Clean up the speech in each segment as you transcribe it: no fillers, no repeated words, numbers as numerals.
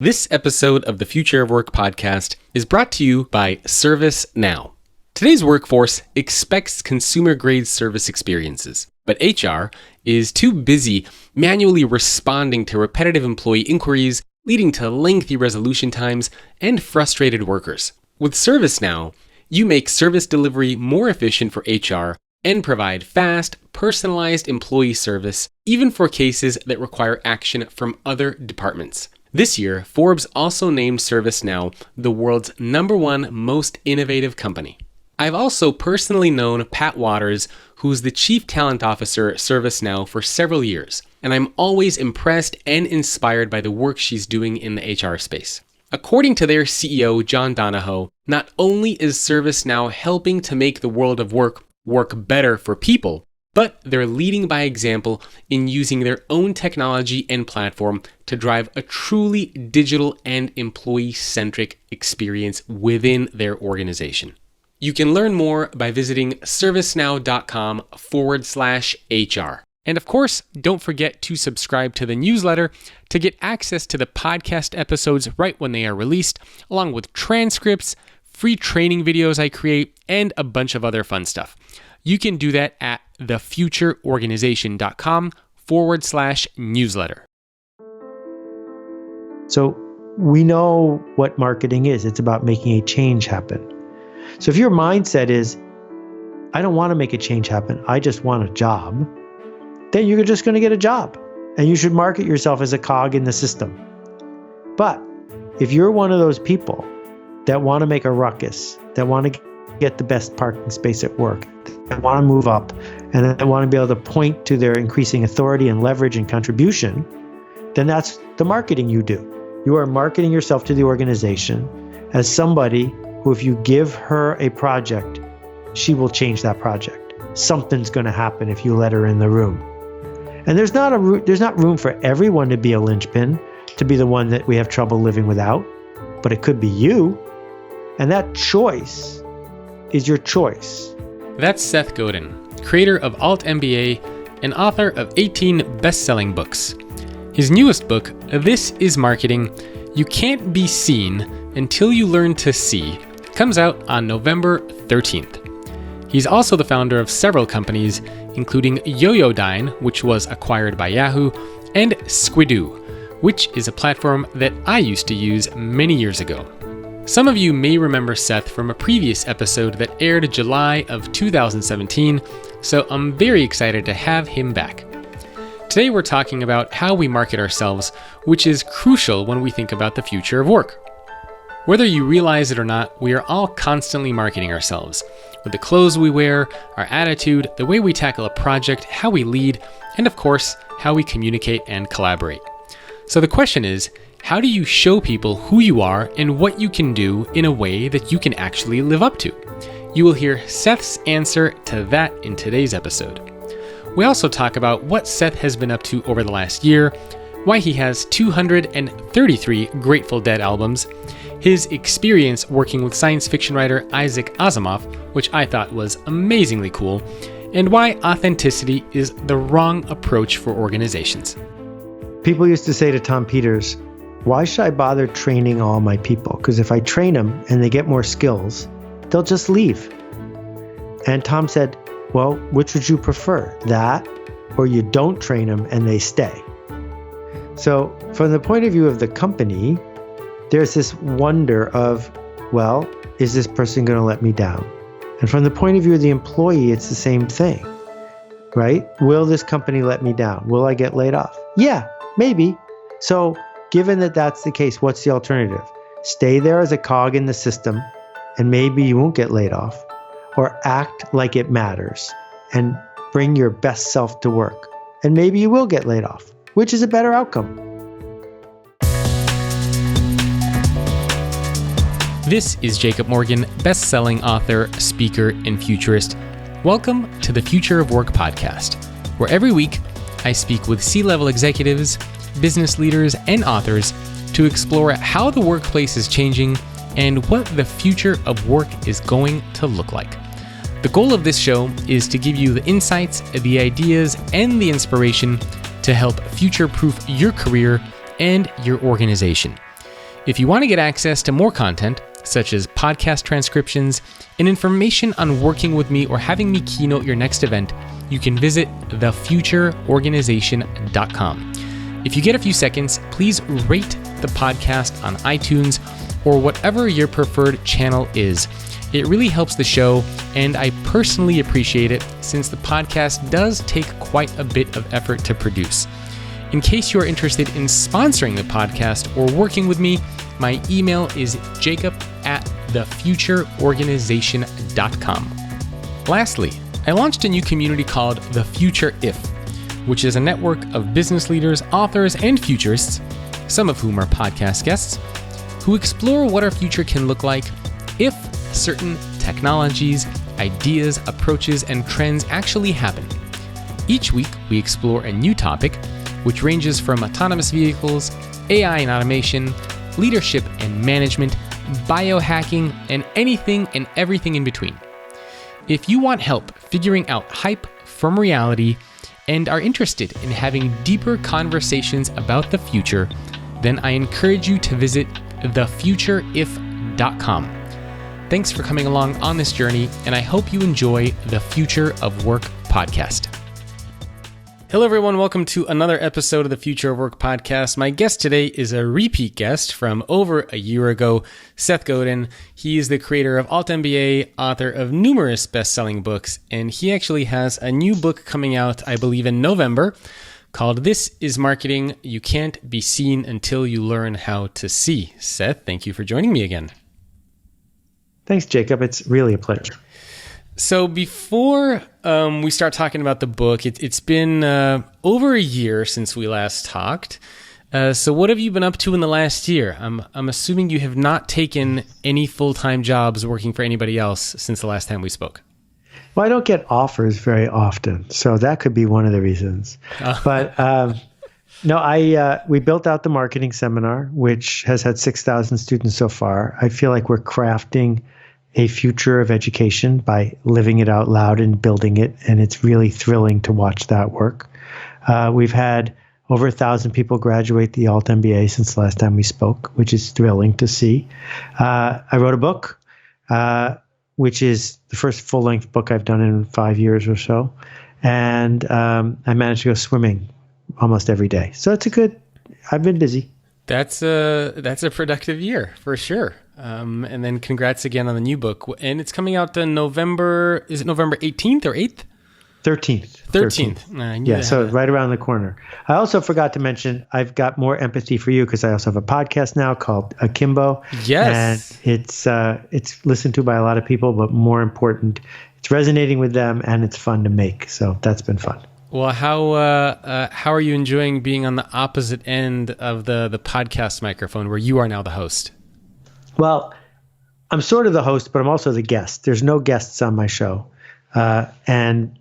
This episode of the Future of Work podcast is brought to you by ServiceNow. Today's workforce expects consumer-grade service experiences, but HR is too busy manually responding to repetitive employee inquiries, leading to lengthy resolution times and frustrated workers. With ServiceNow, you make service delivery more efficient for HR and provide fast, personalized employee service, even for cases that require action from other departments. This year, Forbes also named ServiceNow the world's #1 most innovative company. I've also personally known Pat Waters, who's the Chief Talent Officer at ServiceNow for several years, and I'm always impressed and inspired by the work she's doing in the HR space. According to their CEO, John Donahoe, not only is ServiceNow helping to make the world of work better for people, but they're leading by example in using their own technology and platform to drive a truly digital and employee-centric experience within their organization. You can learn more by visiting servicenow.com/HR. And of course, don't forget to subscribe to the newsletter to get access to the podcast episodes right when they are released, along with transcripts, free training videos I create, and a bunch of other fun stuff. You can do that at thefutureorganization.com/newsletter. So we know what marketing is. It's about making a change happen. So if your mindset is, I don't want to make a change happen, I just want a job, then you're just going to get a job. And you should market yourself as a cog in the system. But if you're one of those people that want to make a ruckus, that want to get the best parking space at work, that want to move up, and that want to be able to point to their increasing authority and leverage and contribution, then that's the marketing you do. You are marketing yourself to the organization as somebody who, if you give her a project, she will change that project. Something's going to happen if you let her in the room. And there's not room for everyone to be a linchpin, to be the one that we have trouble living without, but it could be you. And that choice is your choice. That's Seth Godin, creator of altMBA and author of 18 best-selling books. His newest book, This is Marketing, You Can't Be Seen Until You Learn to See, comes out on November 13th. He's also the founder of several companies, including Yoyodyne, which was acquired by Yahoo, and Squidoo, which is a platform that I used to use many years ago. Some of you may remember Seth from a previous episode that aired July of 2017, so I'm very excited to have him back. Today we're talking about how we market ourselves, which is crucial when we think about the future of work. Whether you realize it or not, we are all constantly marketing ourselves, with the clothes we wear, our attitude, the way we tackle a project, how we lead, and of course, how we communicate and collaborate. So the question is, how do you show people who you are and what you can do in a way that you can actually live up to? You will hear Seth's answer to that in today's episode. We also talk about what Seth has been up to over the last year, why he has 233 Grateful Dead albums, his experience working with science fiction writer Isaac Asimov, which I thought was amazingly cool, and why authenticity is the wrong approach for organizations. People used to say to Tom Peters, why should I bother training all my people? Because if I train them and they get more skills, they'll just leave. And Tom said, well, which would you prefer? That, or you don't train them and they stay? So from the point of view of the company, there's this wonder of, well, is this person going to let me down? And from the point of view of the employee, it's the same thing, right? Will this company let me down? Will I get laid off? Yeah, maybe. So given that that's the case, what's the alternative? Stay there as a cog in the system, and maybe you won't get laid off, or act like it matters and bring your best self to work, and maybe you will get laid off, which is a better outcome. This is Jacob Morgan, best-selling author, speaker, and futurist. Welcome to the Future of Work podcast, where every week I speak with C-level executives, business leaders, and authors to explore how the workplace is changing and what the future of work is going to look like. The goal of this show is to give you the insights, the ideas, and the inspiration to help future-proof your career and your organization. If you want to get access to more content, such as podcast transcriptions and information on working with me or having me keynote your next event, you can visit thefutureorganization.com. If you get a few seconds, please rate the podcast on iTunes or whatever your preferred channel is. It really helps the show, and I personally appreciate it since the podcast does take quite a bit of effort to produce. In case you're interested in sponsoring the podcast or working with me, my email is jacob@thefutureorganization.com. Lastly, I launched a new community called The Future If, which is a network of business leaders, authors, and futurists, some of whom are podcast guests, who explore what our future can look like if certain technologies, ideas, approaches, and trends actually happen. Each week, we explore a new topic, which ranges from autonomous vehicles, AI and automation, leadership and management, biohacking, and anything and everything in between. If you want help figuring out hype from reality and are interested in having deeper conversations about the future, then I encourage you to visit thefutureif.com. Thanks for coming along on this journey, and I hope you enjoy the Future of Work podcast. Hello, everyone. Welcome to another episode of the Future of Work podcast. My guest today is a repeat guest from over a year ago, Seth Godin. He is the creator of altMBA, author of numerous best-selling books, and he actually has a new book coming out, I believe, in November called This is Marketing. You Can't Be Seen Until You Learn How to See. Seth, thank you for joining me again. Thanks, Jacob. It's really a pleasure. So before we start talking about the book, it's been over a year since we last talked. So what have you been up to in the last year? I'm assuming you have not taken any full-time jobs working for anybody else since the last time we spoke. Well, I don't get offers very often, so that could be one of the reasons. But no, we built out the marketing seminar, which has had 6,000 students so far. I feel like we're crafting a future of education by living it out loud and building it, and it's really thrilling to watch that work. We've had over 1,000 people graduate the altMBA since the last time we spoke, which is thrilling to see. I wrote a book, which is the first full-length book I've done in 5 years or so, and I managed to go swimming almost every day. So I've been busy. That's a productive year for sure. And then congrats again on the new book. And it's coming out in November, is it November 18th or 8th? 13th. Yeah, so right around the corner. I also forgot to mention, I've got more empathy for you because I also have a podcast now called Akimbo. Yes. And it's listened to by a lot of people, but more important, it's resonating with them and it's fun to make. So that's been fun. Well, how are you enjoying being on the opposite end of the podcast microphone where you are now the host? Well, I'm sort of the host, but I'm also the guest. There's no guests on my show. And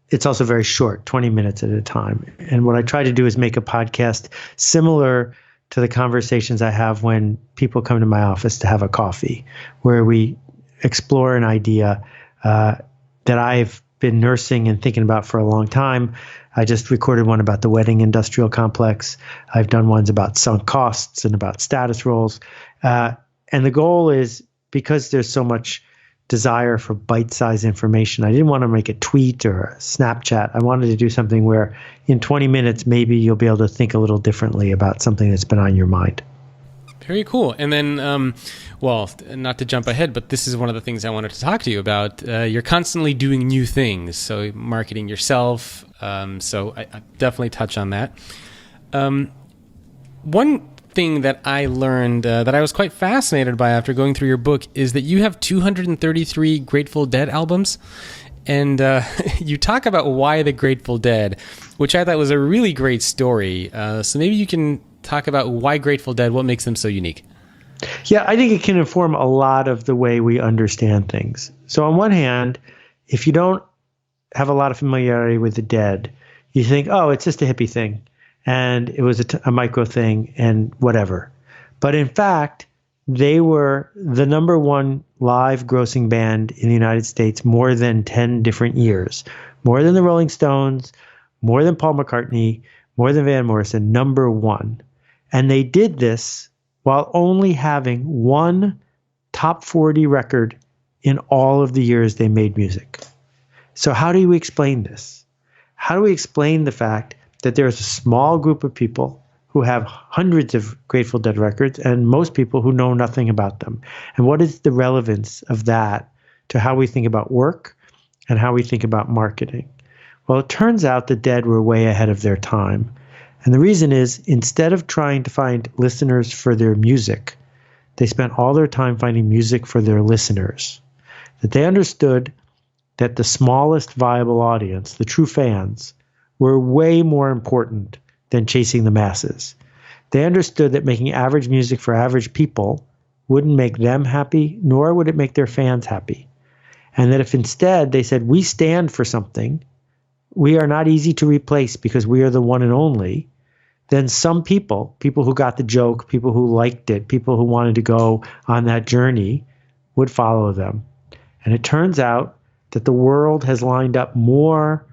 it's also very short, 20 minutes at a time. And what I try to do is make a podcast similar to the conversations I have when people come to my office to have a coffee, where we explore an idea that I've been nursing and thinking about for a long time. I just recorded one about the wedding industrial complex. I've done ones about sunk costs and about status roles. And the goal is, because there's so much desire for bite-sized information, I didn't want to make a tweet or a Snapchat. I wanted to do something where in 20 minutes, maybe you'll be able to think a little differently about something that's been on your mind. Very cool. And then, well, not to jump ahead, but this is one of the things I wanted to talk to you about. You're constantly doing new things, so marketing yourself. So I definitely touch on that. One thing that I learned that I was quite fascinated by after going through your book is that you have 233 Grateful Dead albums. And you talk about why the Grateful Dead, which I thought was a really great story. So maybe you can talk about why Grateful Dead, what makes them so unique. Yeah, I think it can inform a lot of the way we understand things. So on one hand, if you don't have a lot of familiarity with the Dead, you think, oh, it's just a hippie thing. And it was a micro thing and whatever. But in fact, they were the number one live grossing band in the United States more than 10 different years, more than the Rolling Stones, more than Paul McCartney, more than Van Morrison, number one. And they did this while only having one top 40 record in all of the years they made music. So how do we explain this? How do we explain the fact that there's a small group of people who have hundreds of Grateful Dead records and most people who know nothing about them? And what is the relevance of that to how we think about work and how we think about marketing? Well, it turns out the Dead were way ahead of their time. And the reason is, instead of trying to find listeners for their music, they spent all their time finding music for their listeners. That they understood that the smallest viable audience, the true fans, were way more important than chasing the masses. They understood that making average music for average people wouldn't make them happy, nor would it make their fans happy. And that if instead they said, we stand for something, we are not easy to replace because we are the one and only, then some people who got the joke, people who liked it, people who wanted to go on that journey would follow them. And it turns out that the world has lined up more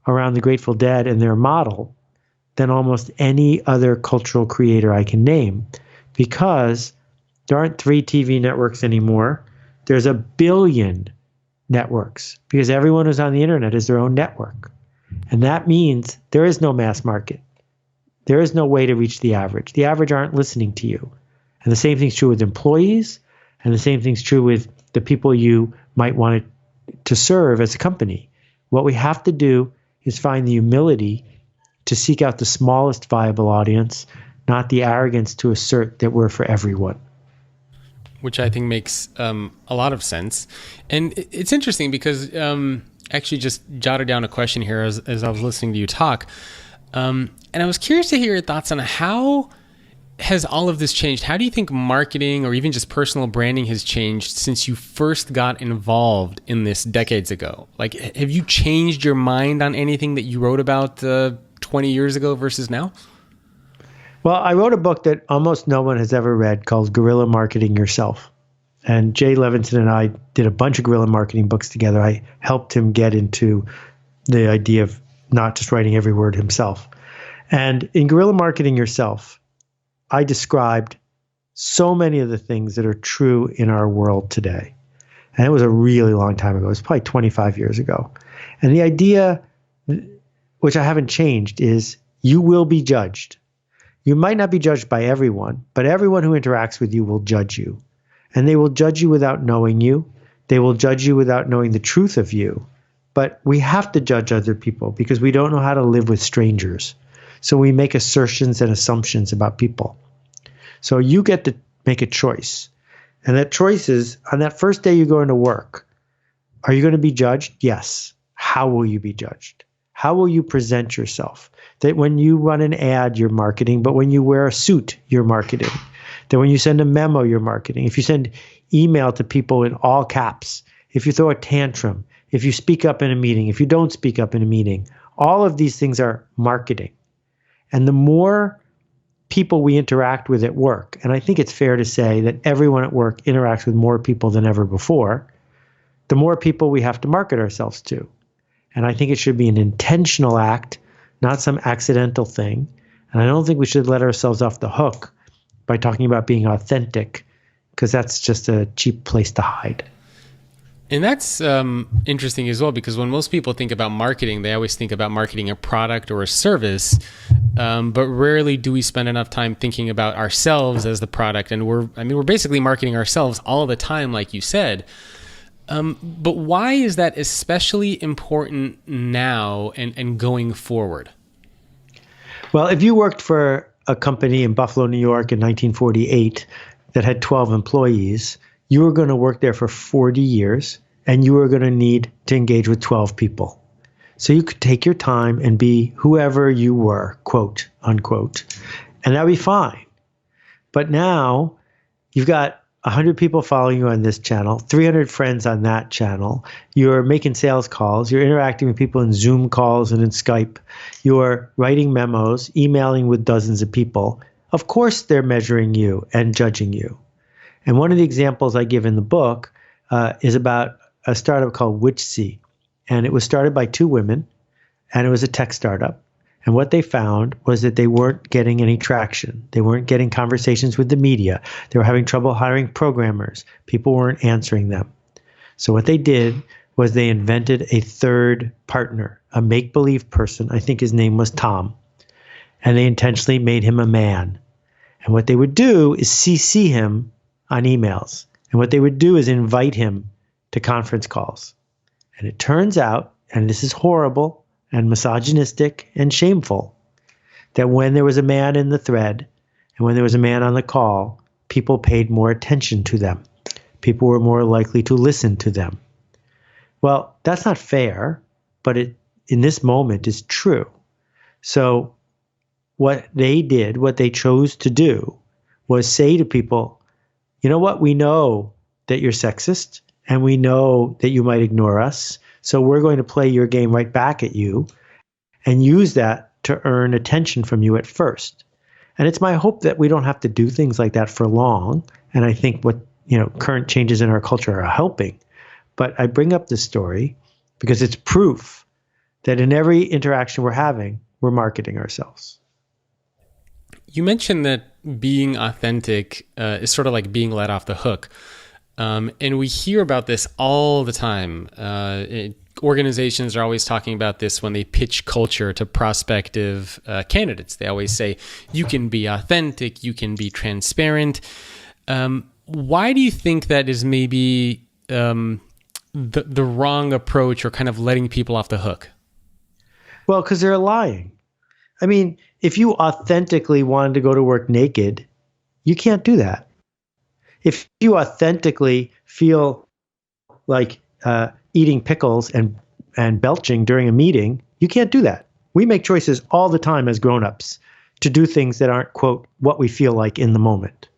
around the Grateful Dead and their model than almost any other cultural creator I can name, because there aren't 3 TV networks anymore. There's 1 billion networks, because everyone who's on the internet is their own network. And that means there is no mass market. There is no way to reach the average. The average aren't listening to you. And the same thing's true with employees, and the same thing's true with the people you might want to serve as a company. What we have to do is find the humility to seek out the smallest viable audience, not the arrogance to assert that we're for everyone. Which I think makes a lot of sense. And it's interesting because actually just jotted down a question here as I was listening to you talk. And I was curious to hear your thoughts on how has all of this changed? How do you think marketing or even just personal branding has changed since you first got involved in this decades ago? Like, have you changed your mind on anything that you wrote about 20 years ago versus now? Well, I wrote a book that almost no one has ever read called Guerrilla Marketing Yourself. And Jay Levinson and I did a bunch of guerrilla marketing books together. I helped him get into the idea of not just writing every word himself. And in Guerrilla Marketing Yourself, I described so many of the things that are true in our world today. And it was a really long time ago. It was probably 25 years ago. And the idea, which I haven't changed, is you will be judged. You might not be judged by everyone, but everyone who interacts with you will judge you. And they will judge you without knowing you. They will judge you without knowing the truth of you. But we have to judge other people because we don't know how to live with strangers. So we make assertions and assumptions about people. So you get to make a choice. And that choice is, on that first day you go into work, are you going to be judged? Yes. How will you be judged? How will you present yourself? That when you run an ad, you're marketing, but when you wear a suit, you're marketing. That when you send a memo, you're marketing. If you send email to people in all caps, if you throw a tantrum, if you speak up in a meeting, if you don't speak up in a meeting, all of these things are marketing. And the more people we interact with at work, and I think it's fair to say that everyone at work interacts with more people than ever before, the more people we have to market ourselves to. And I think it should be an intentional act, not some accidental thing. And I don't think we should let ourselves off the hook by talking about being authentic, because that's just a cheap place to hide. And that's interesting as well, because when most people think about marketing, they always think about marketing a product or a service, but rarely do we spend enough time thinking about ourselves as the product. And we're basically marketing ourselves all the time, like you said. But why is that especially important now and going forward? Well, if you worked for a company in Buffalo, New York in 1948 that had 12 employees, you were going to work there for 40 years, and you were going to need to engage with 12 people. So you could take your time and be whoever you were, quote, unquote, and that would be fine. But now you've got 100 people following you on this channel, 300 friends on that channel. You're making sales calls. You're interacting with people in Zoom calls and in Skype. You're writing memos, emailing with dozens of people. Of course, they're measuring you and judging you. And one of the examples I give in the book is about a startup called Witchsea. And it was started by 2 women, and it was a tech startup. And what they found was that they weren't getting any traction. They weren't getting conversations with the media. They were having trouble hiring programmers. People weren't answering them. So what they did was they invented a third partner, a make-believe person. I think his name was Tom. And they intentionally made him a man. And what they would do is CC him on emails. And what they would do is invite him to conference calls. And it turns out, and this is horrible and misogynistic and shameful, that when there was a man in the thread and when there was a man on the call, people paid more attention to them. People were more likely to listen to them. Well, that's not fair, but it, in this moment, is true. So what they did, what they chose to do, was say to people, you know what, we know that you're sexist, and we know that you might ignore us, so we're going to play your game right back at you and use that to earn attention from you at first. And it's my hope that we don't have to do things like that for long. And I think what current changes in our culture are helping. But I bring up this story because it's proof that in every interaction we're having, we're marketing ourselves. You mentioned that being authentic is sort of like being let off the hook. And we hear about this all the time. Organizations are always talking about this when they pitch culture to prospective candidates. They always say, you can be authentic, you can be transparent. Why do you think that is maybe the wrong approach, or kind of letting people off the hook? Well, because they're lying. I mean, if you authentically wanted to go to work naked, you can't do that. If you authentically feel like eating pickles and belching during a meeting, you can't do that. We make choices all the time as grown-ups to do things that aren't, quote, what we feel like in the moment.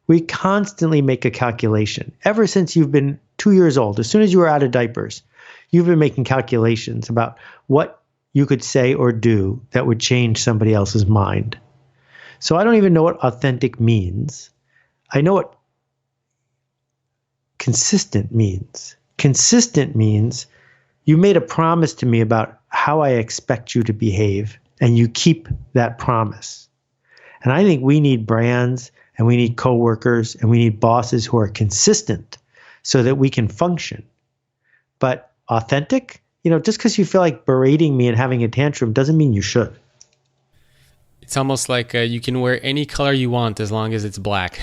We constantly make a calculation. Ever since you've been 2 years old, as soon as you were out of diapers, you've been making calculations about what you could say or do that would change somebody else's mind. So I don't even know what authentic means. I know what consistent means. Consistent means you made a promise to me about how I expect you to behave, and you keep that promise. And I think we need brands, and we need coworkers, and we need bosses who are consistent so that we can function. But authentic, just because you feel like berating me and having a tantrum doesn't mean you should. It's almost like you can wear any color you want as long as it's black.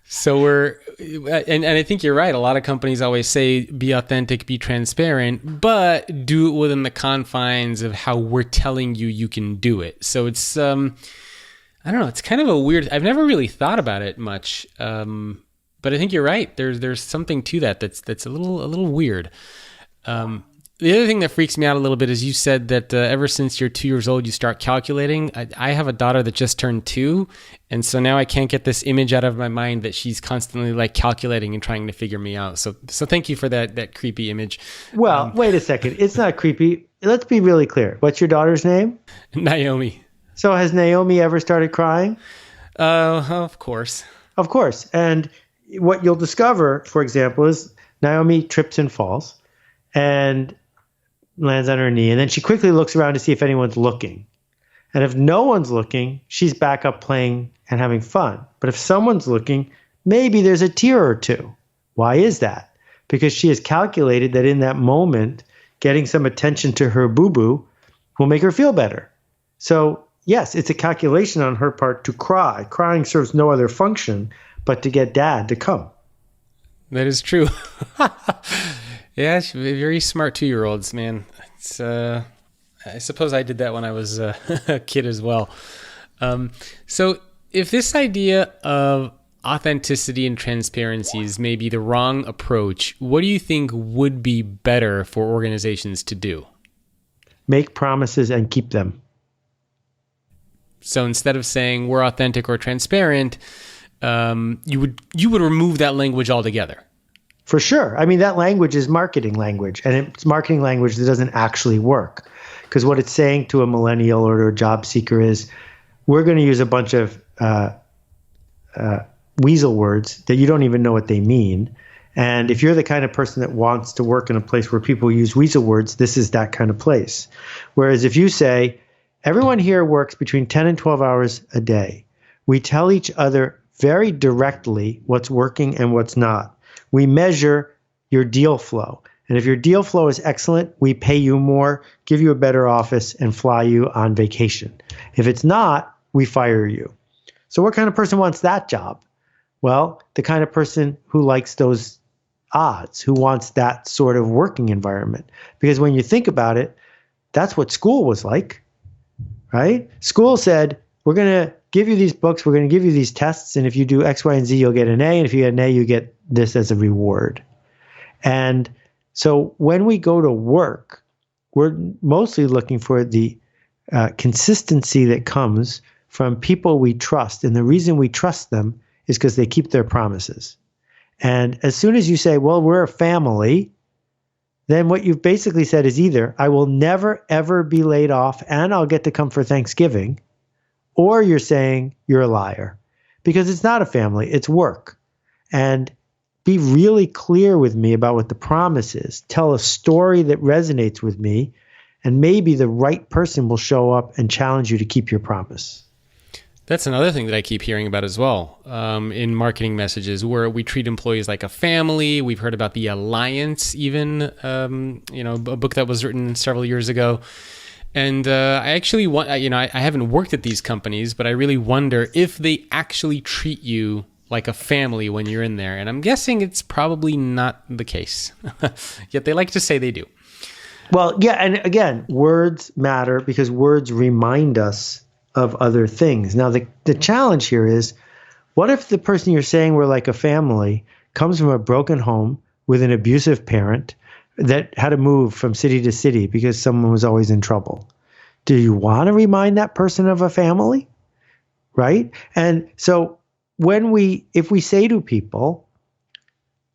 So and I think you're right. A lot of companies always say, be authentic, be transparent, but do it within the confines of how we're telling you can do it. So it's, I don't know, it's kind of a weird, I've never really thought about it much. But I think you're right. There's something to that's a little weird. The other thing that freaks me out a little bit is you said that ever since you're 2 years old, you start calculating. I have a daughter that just turned 2, and so now I can't get this image out of my mind that she's constantly like calculating and trying to figure me out. So thank you for that creepy image. Well, wait a second. It's not creepy. Let's be really clear. What's your daughter's name? Naomi. So has Naomi ever started crying? Of course. Of course. And what you'll discover, for example, is Naomi trips and falls and lands on her knee, and then she quickly looks around to see if anyone's looking. And if no one's looking, she's back up playing and having fun. But if someone's looking, maybe there's a tear or two. Why is that? Because she has calculated that in that moment, getting some attention to her boo-boo will make her feel better. So yes, it's a calculation on her part to cry. Crying serves no other function but to get dad to come. That is true. Yeah, very smart 2-year-olds, man. It's, I suppose I did that when I was a kid as well. So if this idea of authenticity and transparency is maybe the wrong approach, what do you think would be better for organizations to do? Make promises and keep them. So instead of saying we're authentic or transparent, you would remove that language altogether. For sure. I mean, that language is marketing language, and it's marketing language that doesn't actually work. Because what it's saying to a millennial or to a job seeker is, we're going to use a bunch of weasel words that you don't even know what they mean. And if you're the kind of person that wants to work in a place where people use weasel words, this is that kind of place. Whereas if you say, Everyone here works between 10 and 12 hours a day. We tell each other very directly what's working and what's not. We measure your deal flow. And if your deal flow is excellent, we pay you more, give you a better office, and fly you on vacation. If it's not, we fire you. So what kind of person wants that job? Well, the kind of person who likes those odds, who wants that sort of working environment. Because when you think about it, that's what school was like, right? School said, we're going to give you these books, we're going to give you these tests, and if you do X, Y, and Z, you'll get an A, and if you get an A, you get this as a reward. And so when we go to work, we're mostly looking for the consistency that comes from people we trust. And the reason we trust them is because they keep their promises. And as soon as you say, well, we're a family, then what you've basically said is either I will never, ever be laid off and I'll get to come for Thanksgiving, or you're saying you're a liar. Because it's not a family, it's work. And be really clear with me about what the promise is. Tell a story that resonates with me, and maybe the right person will show up and challenge you to keep your promise. That's another thing that I keep hearing about as well in marketing messages, where we treat employees like a family. We've heard about the Alliance, even, a book that was written several years ago. And I actually want, I haven't worked at these companies, but I really wonder if they actually treat you like a family when you're in there. And I'm guessing it's probably not the case. Yet they like to say they do. Well, yeah. And again, words matter because words remind us of other things. Now, the challenge here is, what if the person you're saying we're like a family comes from a broken home with an abusive parent that had to move from city to city because someone was always in trouble? Do you want to remind that person of a family? Right? And so if we say to people,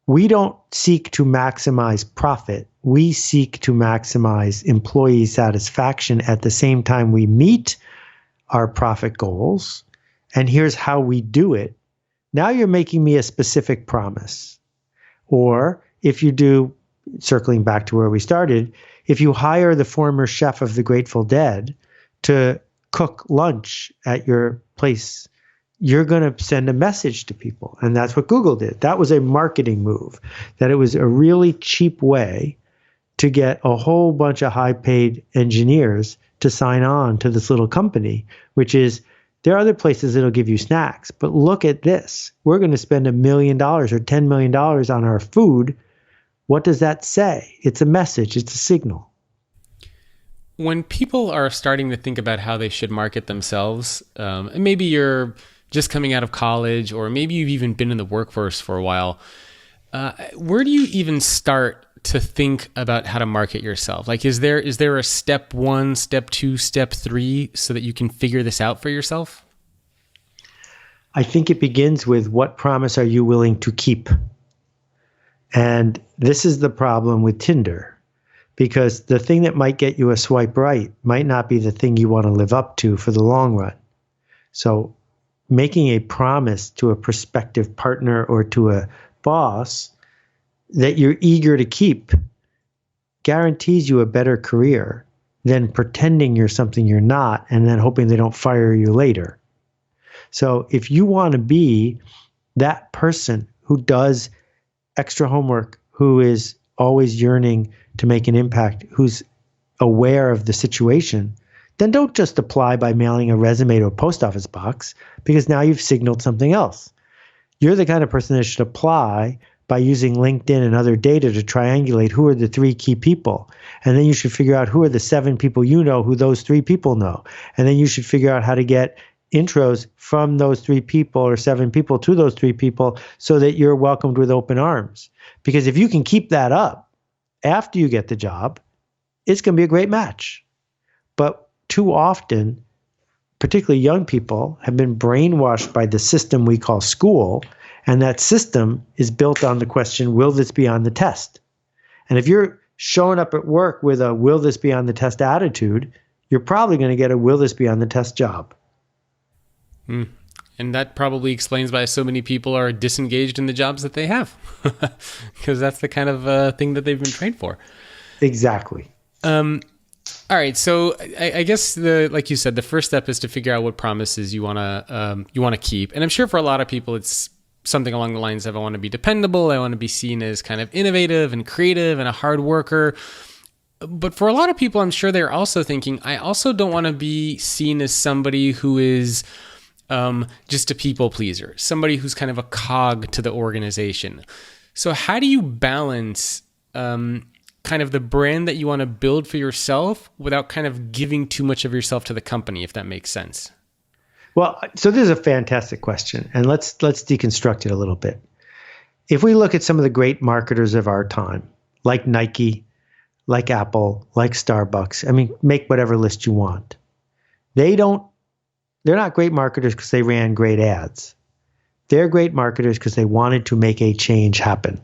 we don't seek to maximize profit, we seek to maximize employee satisfaction at the same time we meet our profit goals, and here's how we do it. Now you're making me a specific promise. Or if you do, circling back to where we started, if you hire the former chef of the Grateful Dead to cook lunch at your place, you're going to send a message to people. And that's what Google did. That was a marketing move, that it was a really cheap way to get a whole bunch of high-paid engineers to sign on to this little company, which is, there are other places that'll give you snacks, but look at this. We're going to spend $1 million or $10 million on our food. What does that say? It's a message. It's a signal. When people are starting to think about how they should market themselves, and maybe you're just coming out of college, or maybe you've even been in the workforce for a while, where do you even start to think about how to market yourself? Like, is there a step 1, step 2, step 3 so that you can figure this out for yourself? I think it begins with, what promise are you willing to keep? And this is the problem with Tinder, because the thing that might get you a swipe right might not be the thing you want to live up to for the long run. So making a promise to a prospective partner or to a boss that you're eager to keep guarantees you a better career than pretending you're something you're not and then hoping they don't fire you later. So if you want to be that person who does extra homework, who is always yearning to make an impact, who's aware of the situation, then don't just apply by mailing a resume to a post office box, because now you've signaled something else. You're the kind of person that should apply by using LinkedIn and other data to triangulate who are the 3 key people. And then you should figure out who are the 7 people you know who those 3 people know. And then you should figure out how to get intros from those 3 people or 7 people to those 3 people so that you're welcomed with open arms. Because if you can keep that up after you get the job, it's going to be a great match. But too often, particularly young people, have been brainwashed by the system we call school. And that system is built on the question, will this be on the test? And if you're showing up at work with a will this be on the test attitude, you're probably going to get a will this be on the test job. And that probably explains why so many people are disengaged in the jobs that they have, because that's the kind of thing that they've been trained for. Exactly. All right, so I guess like you said, the first step is to figure out what promises you wanna keep, and I'm sure for a lot of people, it's something along the lines of I want to be dependable, I want to be seen as kind of innovative and creative and a hard worker. But for a lot of people, I'm sure they're also thinking, I also don't want to be seen as somebody who is just a people pleaser, somebody who's kind of a cog to the organization. So how do you balance kind of the brand that you want to build for yourself without kind of giving too much of yourself to the company, if that makes sense? Well, so this is a fantastic question, and let's deconstruct it a little bit. If we look at some of the great marketers of our time, like Nike, like Apple, like Starbucks, I mean, make whatever list you want. They're not great marketers because they ran great ads. They're great marketers because they wanted to make a change happen.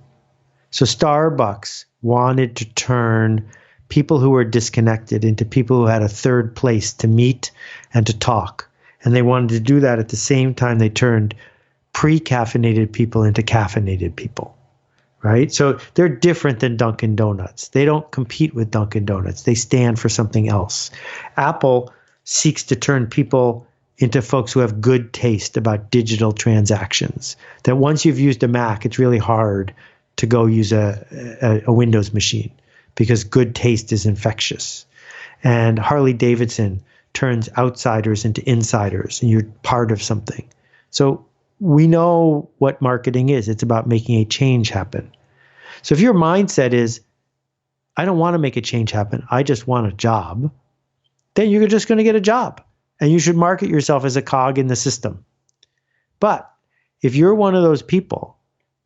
So Starbucks wanted to turn people who were disconnected into people who had a third place to meet and to talk. And they wanted to do that at the same time they turned pre-caffeinated people into caffeinated people, right? So they're different than Dunkin' Donuts. They don't compete with Dunkin' Donuts. They stand for something else. Apple seeks to turn people into folks who have good taste about digital transactions. That once you've used a Mac, it's really hard to go use a Windows machine because good taste is infectious. And Harley Davidson turns outsiders into insiders, and you're part of something. So we know what marketing is. It's about making a change happen. So if your mindset is, I don't want to make a change happen, I just want a job, then you're just going to get a job. And you should market yourself as a cog in the system. But if you're one of those people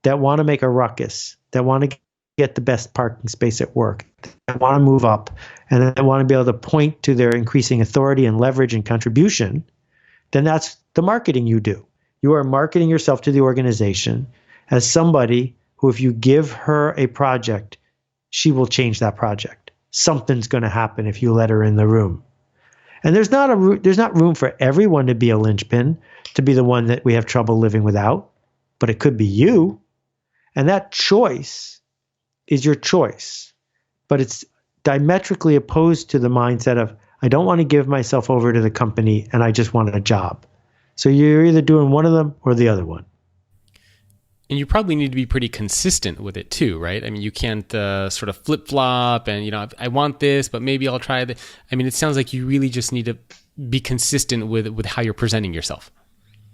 that want to make a ruckus, that want to get the best parking space at work, that want to move up, and that want to be able to point to their increasing authority and leverage and contribution, then that's the marketing you do. You are marketing yourself to the organization as somebody who, if you give her a project, she will change that project. Something's going to happen if you let her in the room. And there's not room for everyone to be a linchpin, to be the one that we have trouble living without, but it could be you. And that choice is your choice. But it's diametrically opposed to the mindset of, I don't want to give myself over to the company and I just want a job. So you're either doing one of them or the other one. And you probably need to be pretty consistent with it too, right? I mean, you can't sort of flip-flop and, I want this, but maybe I'll try that. I mean, it sounds like you really just need to be consistent with how you're presenting yourself.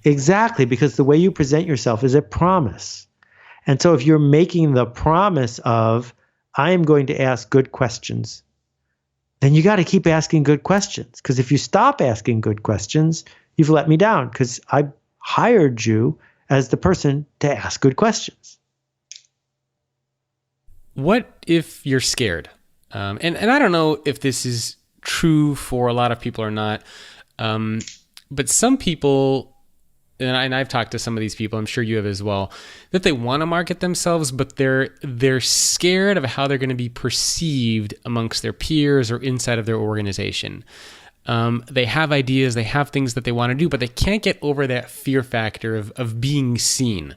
Exactly, because the way you present yourself is a promise. And so if you're making the promise of, I am going to ask good questions, then you got to keep asking good questions. Because if you stop asking good questions, you've let me down because I hired you as the person to ask good questions. What if you're scared? And I don't know if this is true for a lot of people or not, but some people, and I've talked to some of these people, I'm sure you have as well, that they want to market themselves, but they're scared of how they're going to be perceived amongst their peers or inside of their organization. They have ideas, they have things that they want to do, but they can't get over that fear factor of being seen.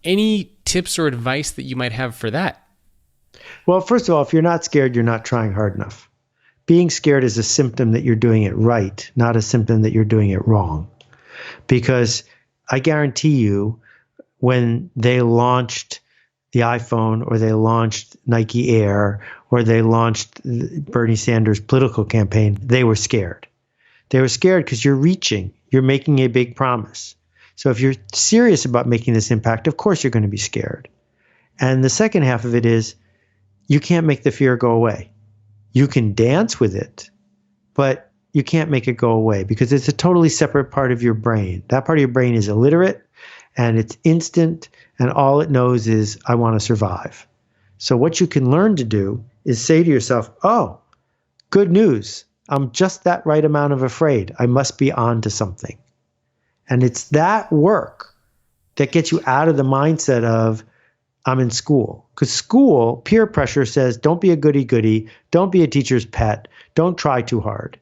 Any tips or advice that you might have for that? Well, first of all, if you're not scared, you're not trying hard enough. Being scared is a symptom that you're doing it right, not a symptom that you're doing it wrong. Because I guarantee you, when they launched the iPhone or they launched Nike Air or they launched Bernie Sanders' political campaign, they were scared. They were scared because you're reaching, you're making a big promise. So if you're serious about making this impact, of course you're going to be scared. And the second half of it is you can't make the fear go away. You can dance with it, but you can't make it go away because it's a totally separate part of your brain. That part of your brain is illiterate and it's instant and all it knows is, I want to survive. So what you can learn to do is say to yourself, oh, good news. I'm just that right amount of afraid. I must be on to something. And it's that work that gets you out of the mindset of, I'm in school. Because school, peer pressure says, don't be a goody-goody, don't be a teacher's pet, don't try too hard.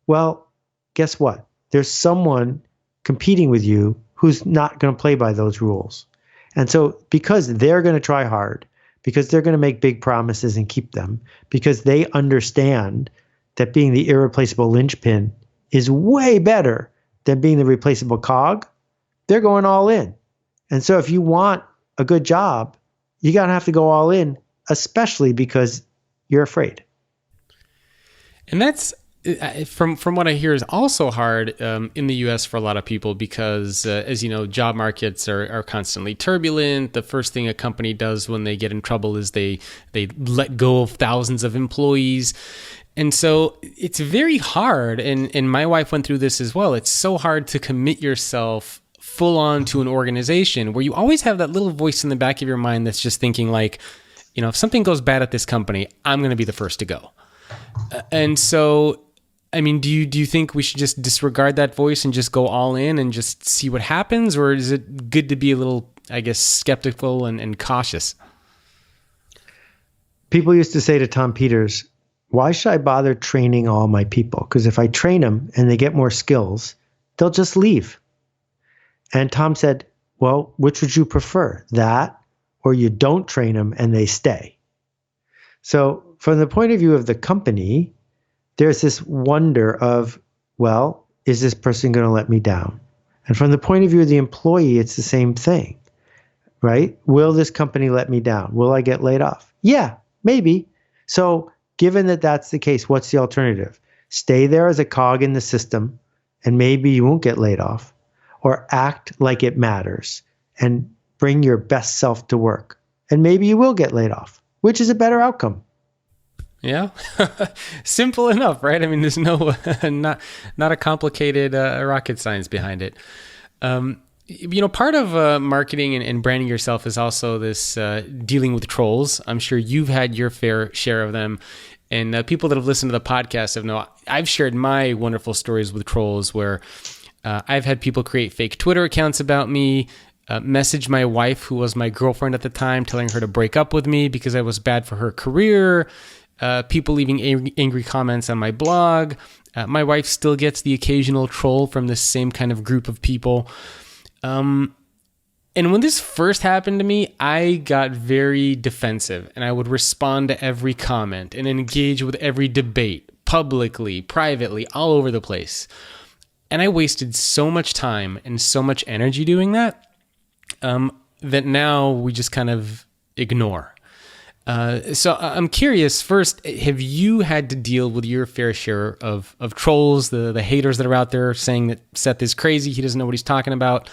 Well, guess what? There's someone competing with you who's not going to play by those rules. And so because they're going to try hard, because they're going to make big promises and keep them, because they understand that being the irreplaceable linchpin is way better than being the replaceable cog. They're going all in. And so if you want a good job, you got to have to go all in, especially because you're afraid. And that's, from what I hear, is also hard in the U.S. for a lot of people because, as you know, job markets are constantly turbulent. The first thing a company does when they get in trouble is they let go of thousands of employees. And so it's very hard, and my wife went through this as well. It's so hard to commit yourself full on to an organization where you always have that little voice in the back of your mind that's just thinking like, if something goes bad at this company, I'm going to be the first to go. And so, I mean, do you think we should just disregard that voice and just go all in and just see what happens? Or is it good to be a little, I guess, skeptical and cautious? People used to say to Tom Peters, why should I bother training all my people? Because if I train them and they get more skills, they'll just leave. And Tom said, well, which would you prefer, that or you don't train them and they stay? So from the point of view of the company, there's this wonder of, well, is this person going to let me down? And from the point of view of the employee, it's the same thing, right? Will this company let me down? Will I get laid off? Yeah, maybe. So given that that's the case, what's the alternative? Stay there as a cog in the system, and maybe you won't get laid off, or act like it matters and bring your best self to work. And maybe you will get laid off, which is a better outcome. Yeah. Simple enough, right? I mean, there's no, not a complicated rocket science behind it. Part of marketing and branding yourself is also this dealing with trolls. I'm sure you've had your fair share of them. And people that have listened to the podcast have known I've shared my wonderful stories with trolls where I've had people create fake Twitter accounts about me, message my wife, who was my girlfriend at the time, telling her to break up with me because I was bad for her career, people leaving angry comments on my blog. My wife still gets the occasional troll from this same kind of group of people. And when this first happened to me, I got very defensive and I would respond to every comment and engage with every debate publicly, privately, all over the place. And I wasted so much time and so much energy doing that, that now we just kind of ignore. So I'm curious, first, have you had to deal with your fair share of trolls, the haters that are out there saying that Seth is crazy, he doesn't know what he's talking about?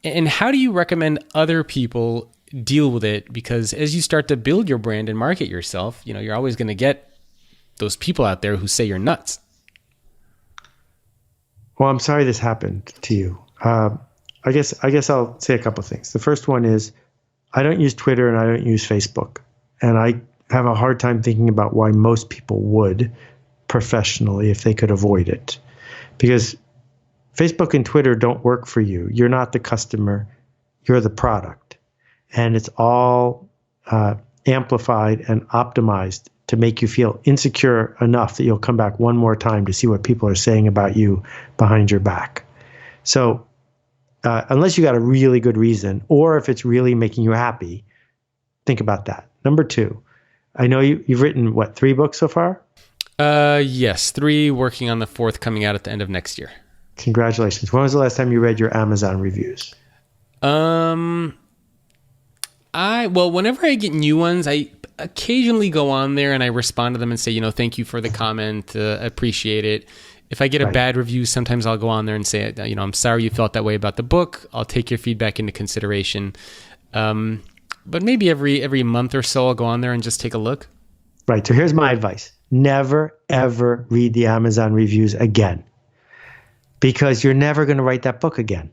And how do you recommend other people deal with it? Because as you start to build your brand and market yourself, you're always going to get those people out there who say you're nuts. Well, I'm sorry this happened to you. I guess I'll say a couple of things. The first one is I don't use Twitter and I don't use Facebook. And I have a hard time thinking about why most people would professionally if they could avoid it. Because Facebook and Twitter don't work for you. You're not the customer. You're the product. And it's all amplified and optimized to make you feel insecure enough that you'll come back one more time to see what people are saying about you behind your back. So unless you got a really good reason, or if it's really making you happy, think about that. Number two, I know you've written, 3 books so far? Yes, 3, working on the 4th coming out at the end of next year. Congratulations. When was the last time you read your Amazon reviews? Whenever I get new ones, I occasionally go on there and I respond to them and say, thank you for the comment, appreciate it. If I get a bad review, sometimes I'll go on there and say, I'm sorry you felt that way about the book. I'll take your feedback into consideration. But maybe every month or so, I'll go on there and just take a look. Right. So here's my advice. Never, ever read the Amazon reviews again, because you're never going to write that book again.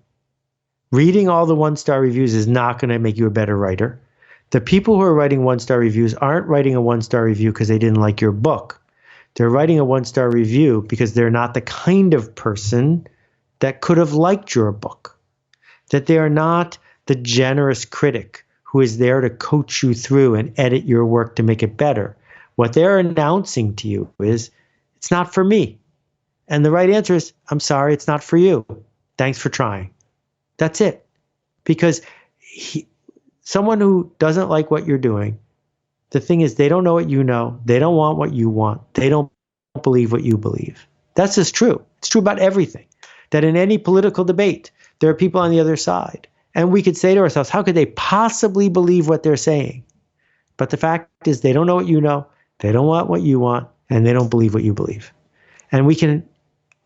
Reading all the 1-star reviews is not going to make you a better writer. The people who are writing 1-star reviews aren't writing a 1-star review because they didn't like your book. They're writing a 1-star review because they're not the kind of person that could have liked your book. That they are not the generous critic who is there to coach you through and edit your work to make it better. What they're announcing to you is, it's not for me. And the right answer is, I'm sorry, it's not for you. Thanks for trying. That's it. Because Someone who doesn't like what you're doing, the thing is, they don't know what you know. They don't want what you want. They don't believe what you believe. That's just true. It's true about everything. That in any political debate, there are people on the other side. And we could say to ourselves, how could they possibly believe what they're saying? But the fact is, they don't know what you know. They don't want what you want. And they don't believe what you believe. And we can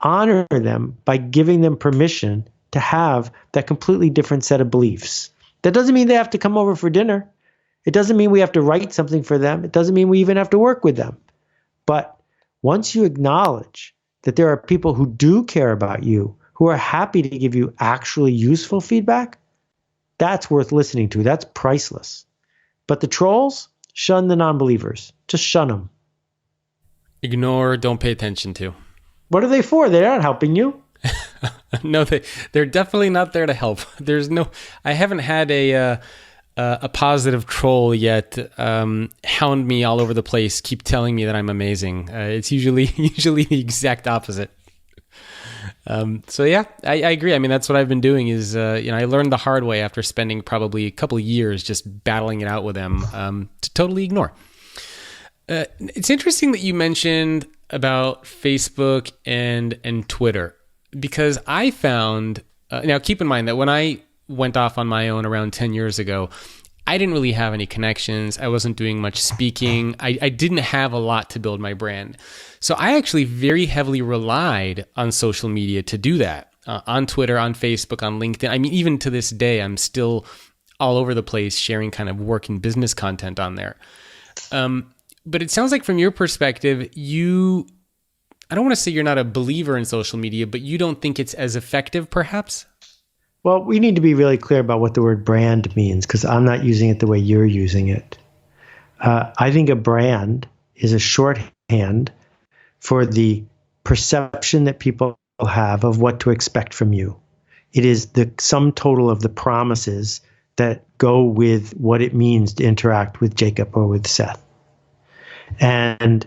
honor them by giving them permission to have that completely different set of beliefs. That doesn't mean they have to come over for dinner. It doesn't mean we have to write something for them. It doesn't mean we even have to work with them. But once you acknowledge that there are people who do care about you, who are happy to give you actually useful feedback, that's worth listening to. That's priceless. But the trolls, shun the non-believers. Just shun them. Ignore, don't pay attention to. What are they for? They're not helping you. No, they're definitely not there to help. I haven't had a positive troll yet hound me all over the place, keep telling me that I'm amazing. It's usually the exact opposite. So yeah, I agree. I mean, that's what I've been doing is, I learned the hard way after spending probably a couple of years just battling it out with them to totally ignore. It's interesting that you mentioned about Facebook and Twitter, because I found, now keep in mind that when I went off on my own around 10 years ago, I didn't really have any connections. I wasn't doing much speaking. I didn't have a lot to build my brand. So I actually very heavily relied on social media to do that. On Twitter, on Facebook, on LinkedIn. I mean, even to this day, I'm still all over the place sharing kind of work and business content on there. But it sounds like from your perspective, I don't want to say you're not a believer in social media, but you don't think it's as effective, perhaps? Well, we need to be really clear about what the word brand means, because I'm not using it the way you're using it. I think a brand is a shorthand for the perception that people have of what to expect from you. It is the sum total of the promises that go with what it means to interact with Jacob or with Seth. And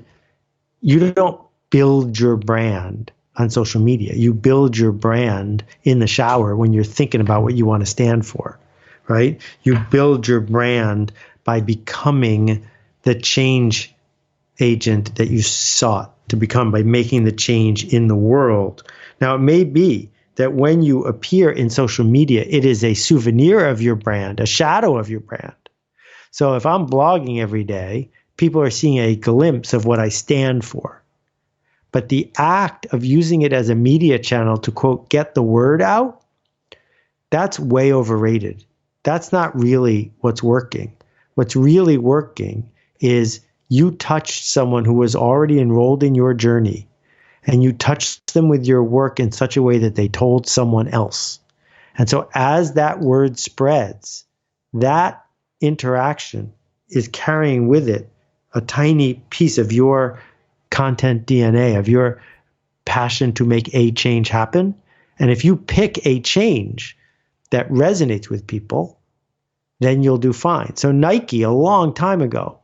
you don't build your brand on social media. You build your brand in the shower when you're thinking about what you want to stand for, right? You build your brand by becoming the change agent that you sought to become, by making the change in the world. Now, it may be that when you appear in social media, it is a souvenir of your brand, a shadow of your brand. So if I'm blogging every day, people are seeing a glimpse of what I stand for. But the act of using it as a media channel to, quote, get the word out, that's way overrated. That's not really what's working. What's really working is you touched someone who was already enrolled in your journey, and you touched them with your work in such a way that they told someone else. And so as that word spreads, that interaction is carrying with it a tiny piece of your content DNA, of your passion to make a change happen. And if you pick a change that resonates with people, then you'll do fine. So Nike, a long time ago,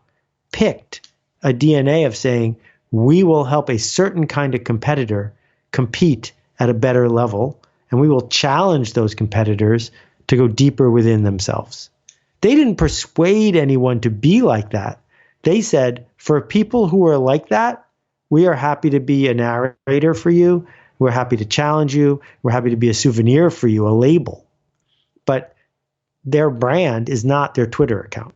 picked a DNA of saying, we will help a certain kind of competitor compete at a better level, and we will challenge those competitors to go deeper within themselves. They didn't persuade anyone to be like that. They said, for people who are like that, we are happy to be a narrator for you. We're happy to challenge you. We're happy to be a souvenir for you, a label. But their brand is not their Twitter account.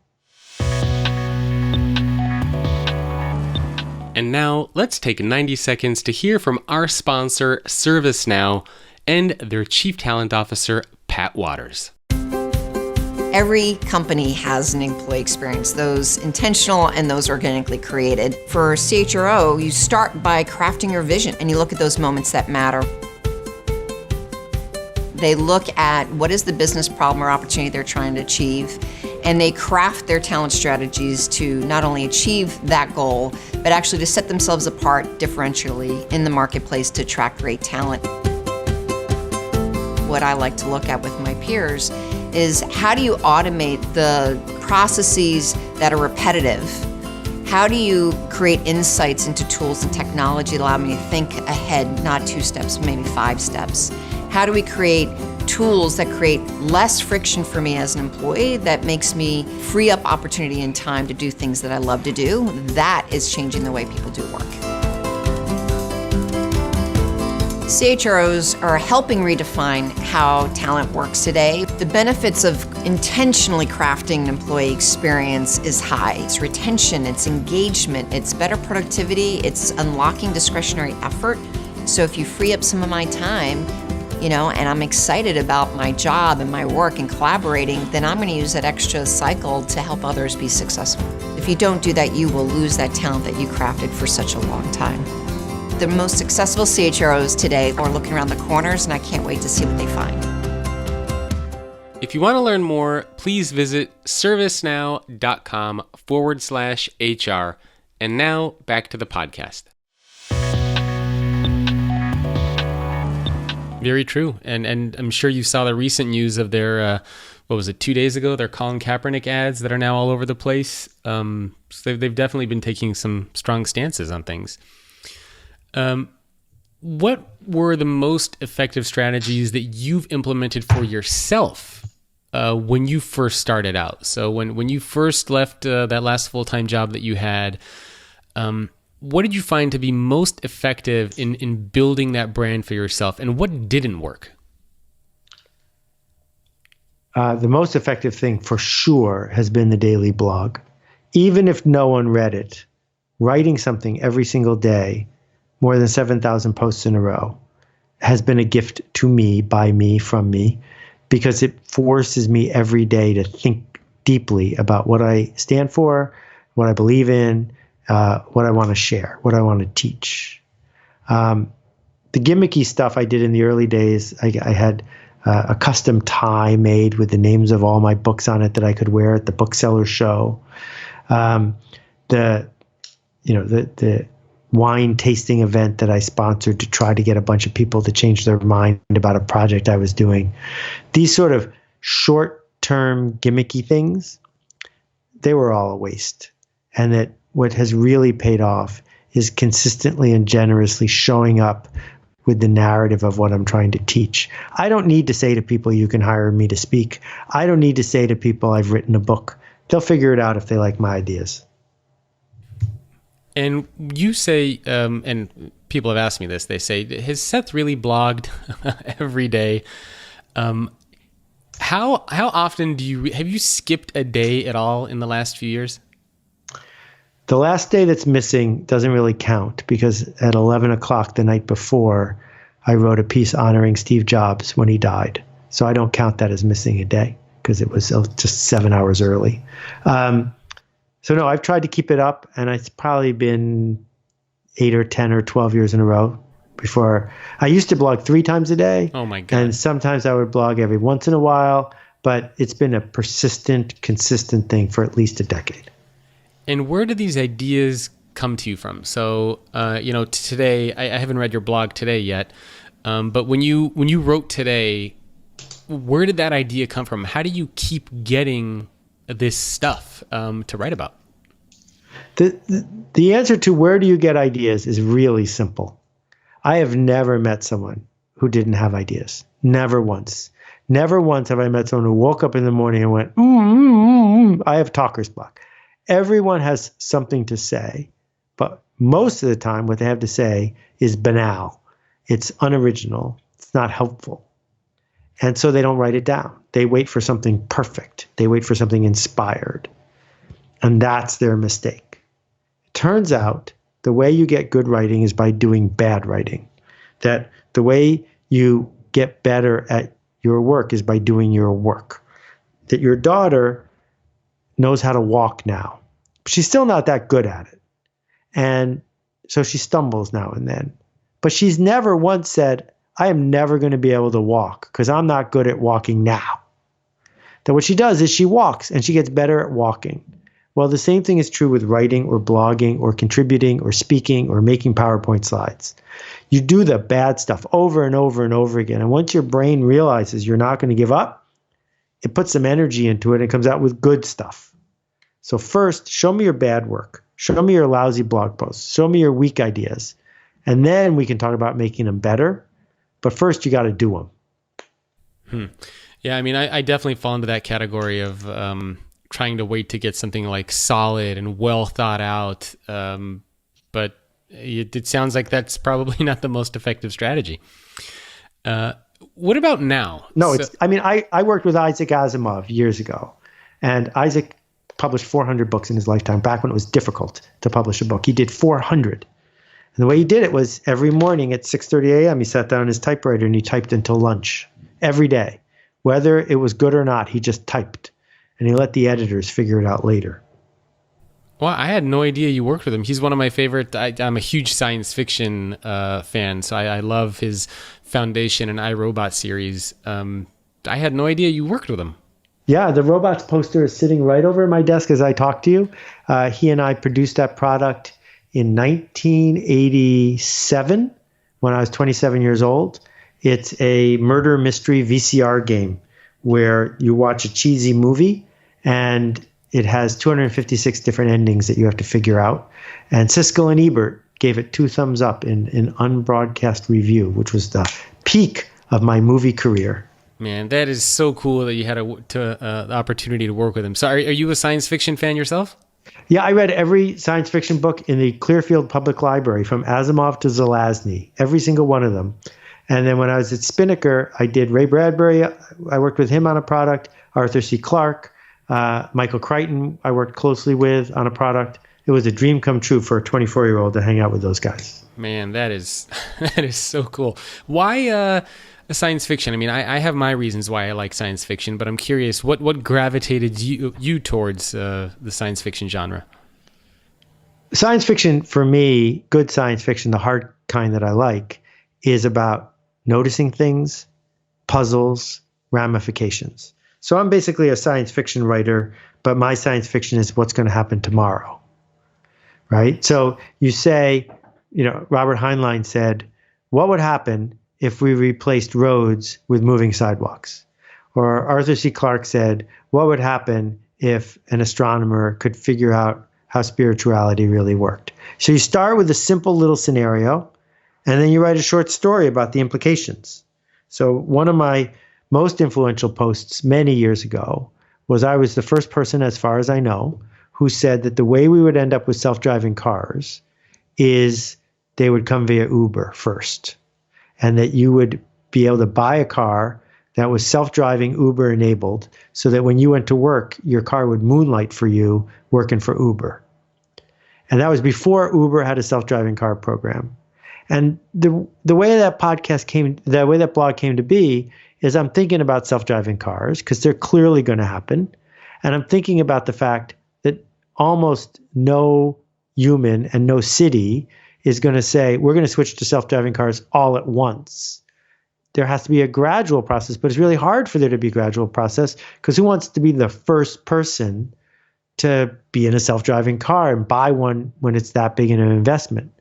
And now let's take 90 seconds to hear from our sponsor, ServiceNow, and their Chief Talent Officer, Pat Waters. Every company has an employee experience, those intentional and those organically created. For CHRO, you start by crafting your vision and you look at those moments that matter. They look at what is the business problem or opportunity they're trying to achieve, and they craft their talent strategies to not only achieve that goal, but actually to set themselves apart differentially in the marketplace to attract great talent. What I like to look at with my peers is, how do you automate the processes that are repetitive? How do you create insights into tools and technology that allow me to think ahead, not 2 steps, maybe 5 steps? How do we create tools that create less friction for me as an employee, that makes me free up opportunity and time to do things that I love to do. That is changing the way people do work. CHROs are helping redefine how talent works today. The benefits of intentionally crafting an employee experience is high. It's retention, it's engagement, it's better productivity, it's unlocking discretionary effort. So if you free up some of my time, and I'm excited about my job and my work and collaborating, then I'm going to use that extra cycle to help others be successful. If you don't do that, you will lose that talent that you crafted for such a long time. The most successful CHROs today are looking around the corners, and I can't wait to see what they find. If you want to learn more, please visit servicenow.com/HR. And now back to the podcast. Very true. And I'm sure you saw the recent news of their, 2 days ago, their Colin Kaepernick ads that are now all over the place. So they've definitely been taking some strong stances on things. What were the most effective strategies that you've implemented for yourself when you first started out? So when you first left that last full-time job that you had, what did you find to be most effective in building that brand for yourself, and what didn't work? The most effective thing for sure has been the daily blog. Even if no one read it, writing something every single day, more than 7,000 posts in a row, has been a gift to me, by me, from me, because it forces me every day to think deeply about what I stand for, what I believe in, what I want to share, what I want to teach. The gimmicky stuff I did in the early days, I had a custom tie made with the names of all my books on it that I could wear at the bookseller show. The wine tasting event that I sponsored to try to get a bunch of people to change their mind about a project I was doing. These sort of short-term gimmicky things, they were all a waste. And that what has really paid off is consistently and generously showing up with the narrative of what I'm trying to teach. I don't need to say to people, you can hire me to speak. I don't need to say to people, I've written a book. They'll figure it out if they like my ideas. And you say, and people have asked me this, they say, has Seth really blogged every day? How often have you skipped a day at all in the last few years? The last day that's missing doesn't really count, because at 11 o'clock the night before, I wrote a piece honoring Steve Jobs when he died. So I don't count that as missing a day, because it was just 7 hours early. So no, I've tried to keep it up, and it's probably been 8 or 10 or 12 years in a row before. I used to blog 3 times a day. Oh my God. And sometimes I would blog every once in a while, but it's been a persistent, consistent thing for at least a decade. And where do these ideas come to you from? So, today, I haven't read your blog today yet, but when you wrote today, where did that idea come from? How do you keep getting this stuff to write about? The answer to where do you get ideas is really simple. I have never met someone who didn't have ideas. Never once. Never once have I met someone who woke up in the morning and went, I have talker's block. Everyone has something to say, but most of the time what they have to say is banal. It's unoriginal. It's not helpful. And so they don't write it down. They wait for something perfect. They wait for something inspired. And that's their mistake. It turns out the way you get good writing is by doing bad writing. That the way you get better at your work is by doing your work. That your daughter knows how to walk now. She's still not that good at it. And so she stumbles now and then. But she's never once said, I am never going to be able to walk because I'm not good at walking now. Then what she does is she walks and she gets better at walking. Well, the same thing is true with writing or blogging or contributing or speaking or making PowerPoint slides. You do the bad stuff over and over and over again. And once your brain realizes you're not going to give up, it puts some energy into it and comes out with good stuff. So first, show me your bad work. Show me your lousy blog posts. Show me your weak ideas. And then we can talk about making them better. But first, you got to do them. Yeah, I mean, I definitely fall into that category of trying to wait to get something like solid and well thought out. But it sounds like that's probably not the most effective strategy. What about now? No, I worked with Isaac Asimov years ago, and Isaac published 400 books in his lifetime, back when it was difficult to publish a book. He did 400. And the way he did it was every morning at 6:30 a.m., he sat down on his typewriter and he typed until lunch every day. Whether it was good or not, he just typed. And he let the editors figure it out later. Well, I had no idea you worked with him. He's one of my favorite. I'm a huge science fiction fan, so I love his Foundation and iRobot series. I had no idea you worked with him. Yeah, the robots poster is sitting right over my desk as I talk to you. He and I produced that product in 1987 when I was 27 years old. It's a murder mystery VCR game where you watch a cheesy movie and it has 256 different endings that you have to figure out. And Siskel and Ebert gave it 2 thumbs up in an unbroadcast review, which was the peak of my movie career. Man, that is so cool that you had the opportunity to work with him. So are you a science fiction fan yourself? Yeah, I read every science fiction book in the Clearfield Public Library, from Asimov to Zelazny, every single one of them. And then when I was at Spinnaker, I did Ray Bradbury. I worked with him on a product. Arthur C. Clarke, Michael Crichton, I worked closely with on a product. It was a dream come true for a 24-year-old to hang out with those guys. Man, that is so cool. Why science fiction? I mean, I have my reasons why I like science fiction, but I'm curious, what gravitated you towards the science fiction genre? Science fiction, for me, good science fiction, the hard kind that I like, is about noticing things, puzzles, ramifications. So I'm basically a science fiction writer, but my science fiction is what's going to happen tomorrow, right? So you say, Robert Heinlein said, what would happen if we replaced roads with moving sidewalks? Or Arthur C. Clarke said, what would happen if an astronomer could figure out how spirituality really worked? So you start with a simple little scenario, and then you write a short story about the implications. So one of my most influential posts many years ago was I was the first person, as far as I know, who said that the way we would end up with self-driving cars is they would come via Uber first, and that you would be able to buy a car that was self-driving, Uber enabled, so that when you went to work, your car would moonlight for you working for Uber. And that was before Uber had a self-driving car program. And the way that blog came to be is I'm thinking about self-driving cars because they're clearly going to happen. And I'm thinking about the fact that almost no human and no city is going to say, we're going to switch to self-driving cars all at once. There has to be a gradual process, but it's really hard for there to be a gradual process because who wants to be the first person to be in a self-driving car and buy one when it's that big an investment?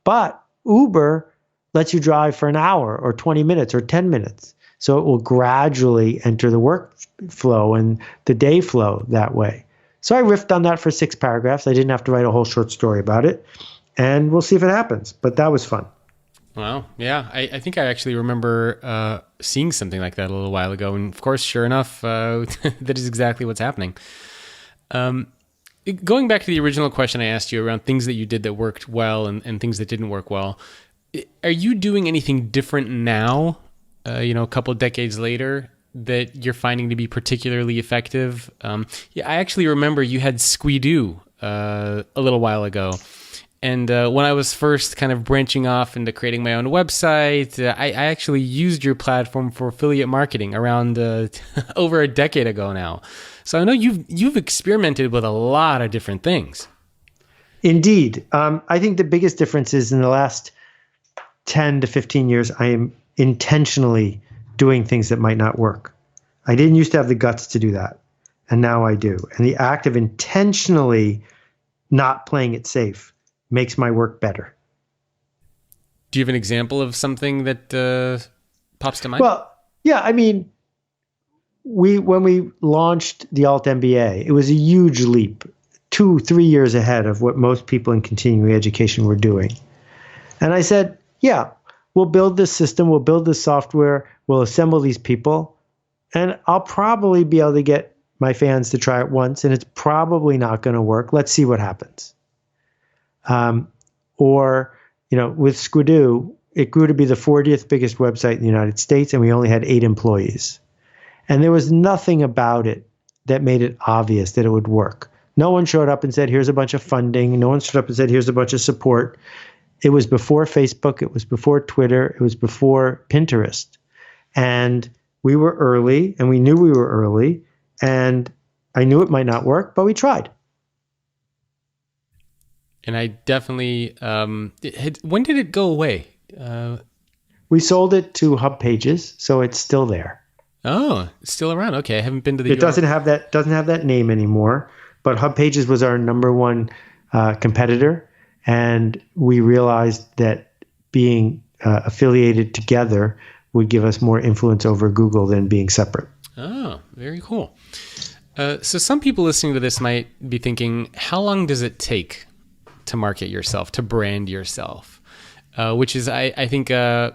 But Uber lets you drive for an hour or 20 minutes or 10 minutes. So it will gradually enter the workflow and the day flow that way. So I riffed on that for 6 paragraphs. I didn't have to write a whole short story about it. And we'll see if it happens. But that was fun. Wow. Yeah. I think I actually remember seeing something like that a little while ago. And of course, sure enough, that is exactly what's happening. Going back to the original question I asked you around things that you did that worked well and things that didn't work well, are you doing anything different now, a couple of decades later, that you're finding to be particularly effective? I actually remember you had Squidoo a little while ago. And when I was first kind of branching off into creating my own website, I actually used your platform for affiliate marketing around over a decade ago now. So I know you've experimented with a lot of different things. Indeed. I think the biggest difference is in the last 10 to 15 years, I am intentionally doing things that might not work. I didn't used to have the guts to do that, and now I do. And the act of intentionally not playing it safe makes my work better. Do you have an example of something that pops to mind? Well, yeah, I mean, when we launched the altMBA, it was a huge leap, 2-3 years ahead of what most people in continuing education were doing. And I said, yeah, we'll build this system, we'll build this software, we'll assemble these people, and I'll probably be able to get my fans to try it once, and it's probably not going to work. Let's see what happens. Or, with Squidoo, it grew to be the 40th biggest website in the United States, and we only had 8 employees. And there was nothing about it that made it obvious that it would work. No one showed up and said, here's a bunch of funding. No one showed up and said, here's a bunch of support. It was before Facebook. It was before Twitter. It was before Pinterest. And we were early, and we knew we were early. And I knew it might not work, but we tried. And I definitely, when did it go away? We sold it to Hub Pages, so it's still there. Oh, it's still around. Okay, I haven't been to the. It doesn't have that name anymore, but Hub Pages was our number one competitor, and we realized that being affiliated together would give us more influence over Google than being separate. Oh, very cool. So some people listening to this might be thinking, how long does it take to market yourself, to brand yourself? Which is, I think, an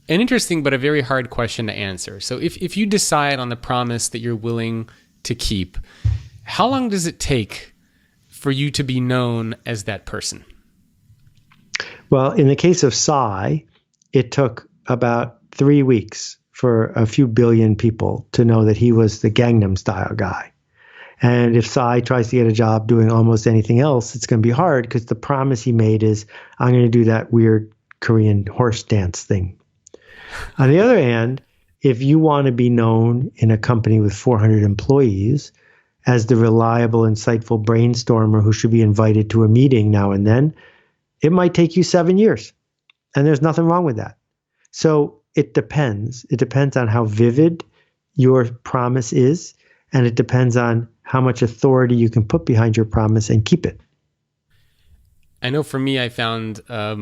interesting but a very hard question to answer. So if you decide on the promise that you're willing to keep, how long does it take for you to be known as that person? Well, in the case of Psy, it took about 3 weeks for a few billion people to know that he was the Gangnam Style guy. And if Psy tries to get a job doing almost anything else, it's going to be hard because the promise he made is, I'm going to do that weird Korean horse dance thing. On the other hand, if you want to be known in a company with 400 employees as the reliable, insightful brainstormer who should be invited to a meeting now and then, it might take you 7 years. And there's nothing wrong with that. So it depends. It depends on how vivid your promise is, and it depends on how much authority you can put behind your promise and keep it. I know for me, I found, I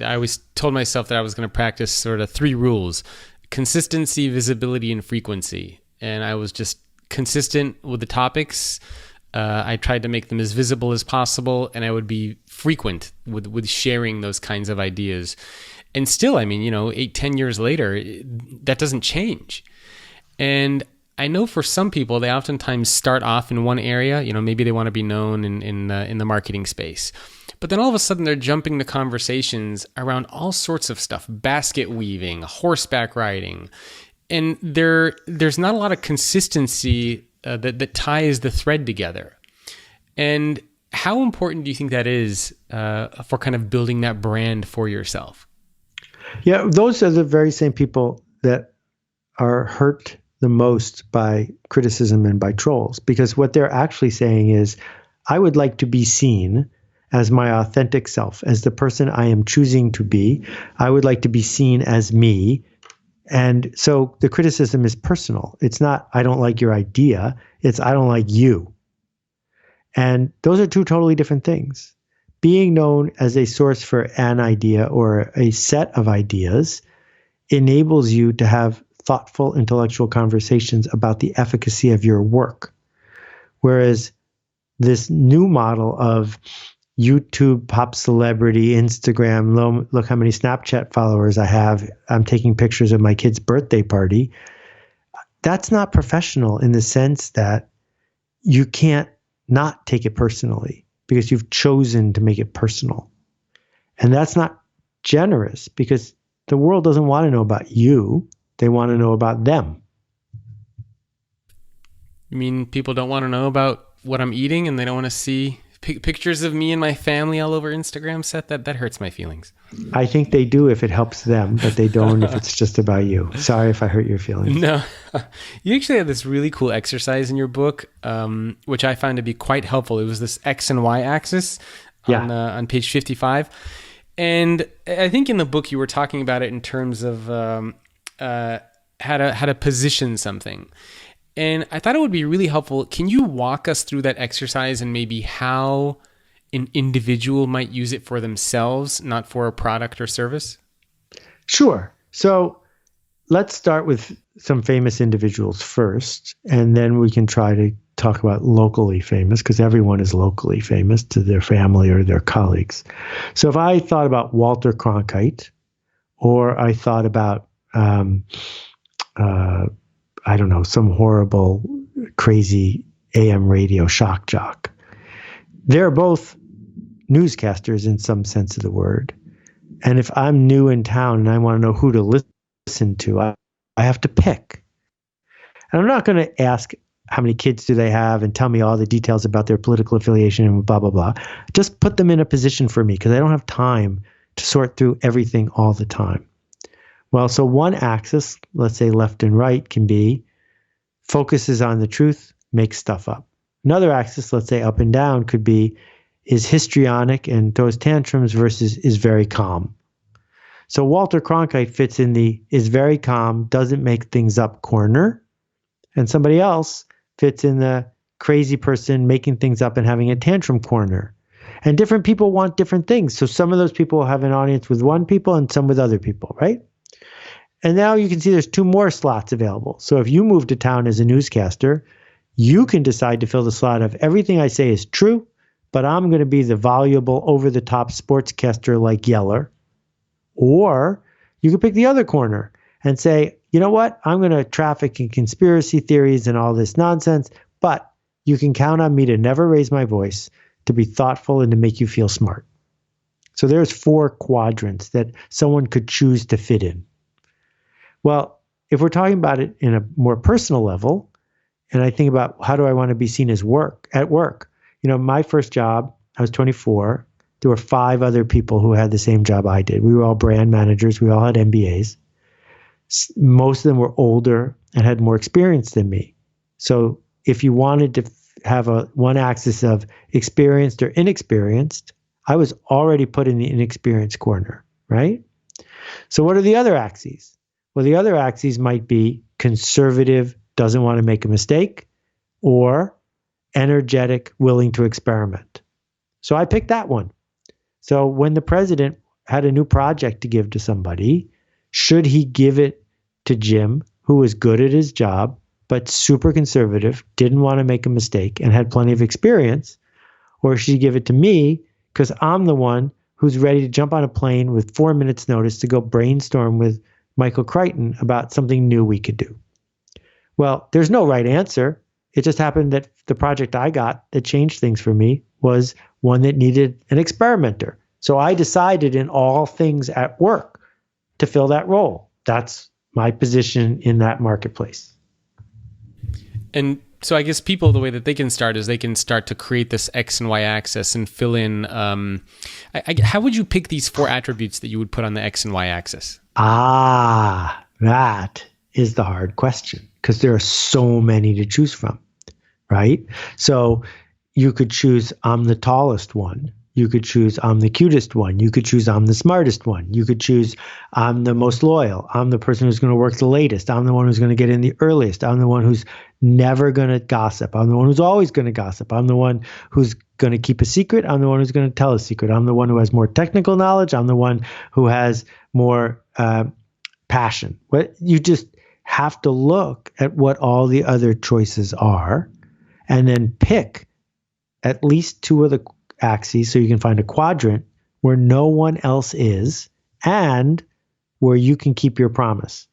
always told myself that I was going to practice sort of 3 rules: consistency, visibility, and frequency. And I was just consistent with the topics. I tried to make them as visible as possible, and I would be frequent with sharing those kinds of ideas. And still, 8-10 years later, that doesn't change. And I know for some people, they oftentimes start off in one area. Maybe they want to be known in the marketing space. But then all of a sudden, they're jumping to conversations around all sorts of stuff: basket weaving, horseback riding. And there's not a lot of consistency that ties the thread together. And how important do you think that is for kind of building that brand for yourself? Yeah, those are the very same people that are hurt the most by criticism and by trolls, because what they're actually saying is, I would like to be seen as my authentic self, as the person I am choosing to be. I would like to be seen as me. And so the criticism is personal. It's not, I don't like your idea. It's, I don't like you. And those are 2 totally different things. Being known as a source for an idea or a set of ideas enables you to have thoughtful intellectual conversations about the efficacy of your work. Whereas this new model of YouTube pop celebrity, Instagram, look how many Snapchat followers I have, I'm taking pictures of my kid's birthday party, that's not professional in the sense that you can't not take it personally because you've chosen to make it personal. And that's not generous because the world doesn't want to know about you. They want to know about them. You mean people don't want to know about what I'm eating and they don't want to see pictures of me and my family all over Instagram, Seth? That hurts my feelings. I think they do if it helps them, but they don't if it's just about you. Sorry if I hurt your feelings. No. You actually have this really cool exercise in your book, which I found to be quite helpful. It was this X and Y axis on page 55. And I think in the book you were talking about it in terms of how to position something. And I thought it would be really helpful. Can you walk us through that exercise and maybe how an individual might use it for themselves, not for a product or service? Sure. So let's start with some famous individuals first, and then we can try to talk about locally famous, because everyone is locally famous to their family or their colleagues. So if I thought about Walter Cronkite, or I thought about I don't know, some horrible, crazy AM radio shock jock. They're both newscasters in some sense of the word. And if I'm new in town and I want to know who to listen to, I have to pick. And I'm not going to ask how many kids do they have and tell me all the details about their political affiliation and blah, blah, blah. Just put them in a position for me because I don't have time to sort through everything all the time. Well, so one axis, let's say left and right, can be focuses on the truth, makes stuff up. Another axis, let's say up and down, could be is histrionic and throws tantrums versus is very calm. So Walter Cronkite fits in the is very calm, doesn't make things up corner. And somebody else fits in the crazy person making things up and having a tantrum corner. And different people want different things. So some of those people will have an audience with one people and some with other people, right? And now you can see there's 2 more slots available. So if you move to town as a newscaster, you can decide to fill the slot of everything I say is true, but I'm going to be the voluble, over-the-top sportscaster like Yeller. Or you could pick the other corner and say, you know what? I'm going to traffic in conspiracy theories and all this nonsense, but you can count on me to never raise my voice, to be thoughtful, and to make you feel smart. So there's 4 quadrants that someone could choose to fit in. Well, if we're talking about it in a more personal level, and I think about how do I want to be seen as at work? You know, my first job, I was 24. There were 5 other people who had the same job I did. We were all brand managers. We all had MBAs. Most of them were older and had more experience than me. So if you wanted to have one axis of experienced or inexperienced, I was already put in the inexperienced corner, right? So what are the other axes? Well, the other axes might be conservative, doesn't want to make a mistake, or energetic, willing to experiment. So I picked that one. So when the president had a new project to give to somebody, should he give it to Jim, who was good at his job, but super conservative, didn't want to make a mistake, and had plenty of experience? Or should he give it to me because I'm the one who's ready to jump on a plane with 4 minutes notice to go brainstorm with Michael Crichton about something new we could do? Well, there's no right answer. It just happened that the project I got that changed things for me was one that needed an experimenter. So I decided in all things at work to fill that role. That's my position in that marketplace. And so I guess people, the way that they can start is they can start to create this X and Y axis and fill in. How would you pick these 4 attributes that you would put on the X and Y axis? That is the hard question because there are so many to choose from, right? So you could choose I'm the tallest one. You could choose I'm the cutest one. You could choose I'm the smartest one. You could choose I'm the most loyal. I'm the person who's going to work the latest. I'm the one who's going to get in the earliest. I'm the one who's never going to gossip. I'm the one who's always going to gossip. I'm the one who's going to keep a secret. I'm the one who's going to tell a secret. I'm the one who has more technical knowledge. I'm the one who has more passion. But you just have to look at what all the other choices are and then pick at least 2 of the axes so you can find a quadrant where no one else is and where you can keep your promise.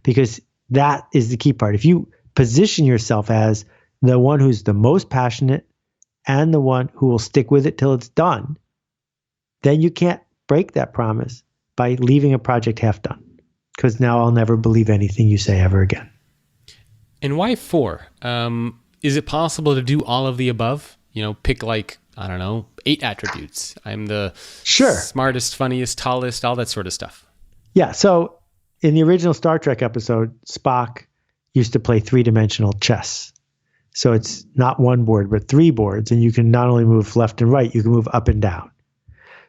Because that is the key part. If you position yourself as the one who's the most passionate and the one who will stick with it till it's done, then you can't break that promise by leaving a project half done. Because now I'll never believe anything you say ever again. And why 4? Is it possible to do all of the above? You know, pick 8 attributes. I'm the smartest, funniest, tallest, all that sort of stuff. Yeah. So in the original Star Trek episode, Spock used to play 3-dimensional chess. So it's not 1 board, but 3 boards. And you can not only move left and right, you can move up and down.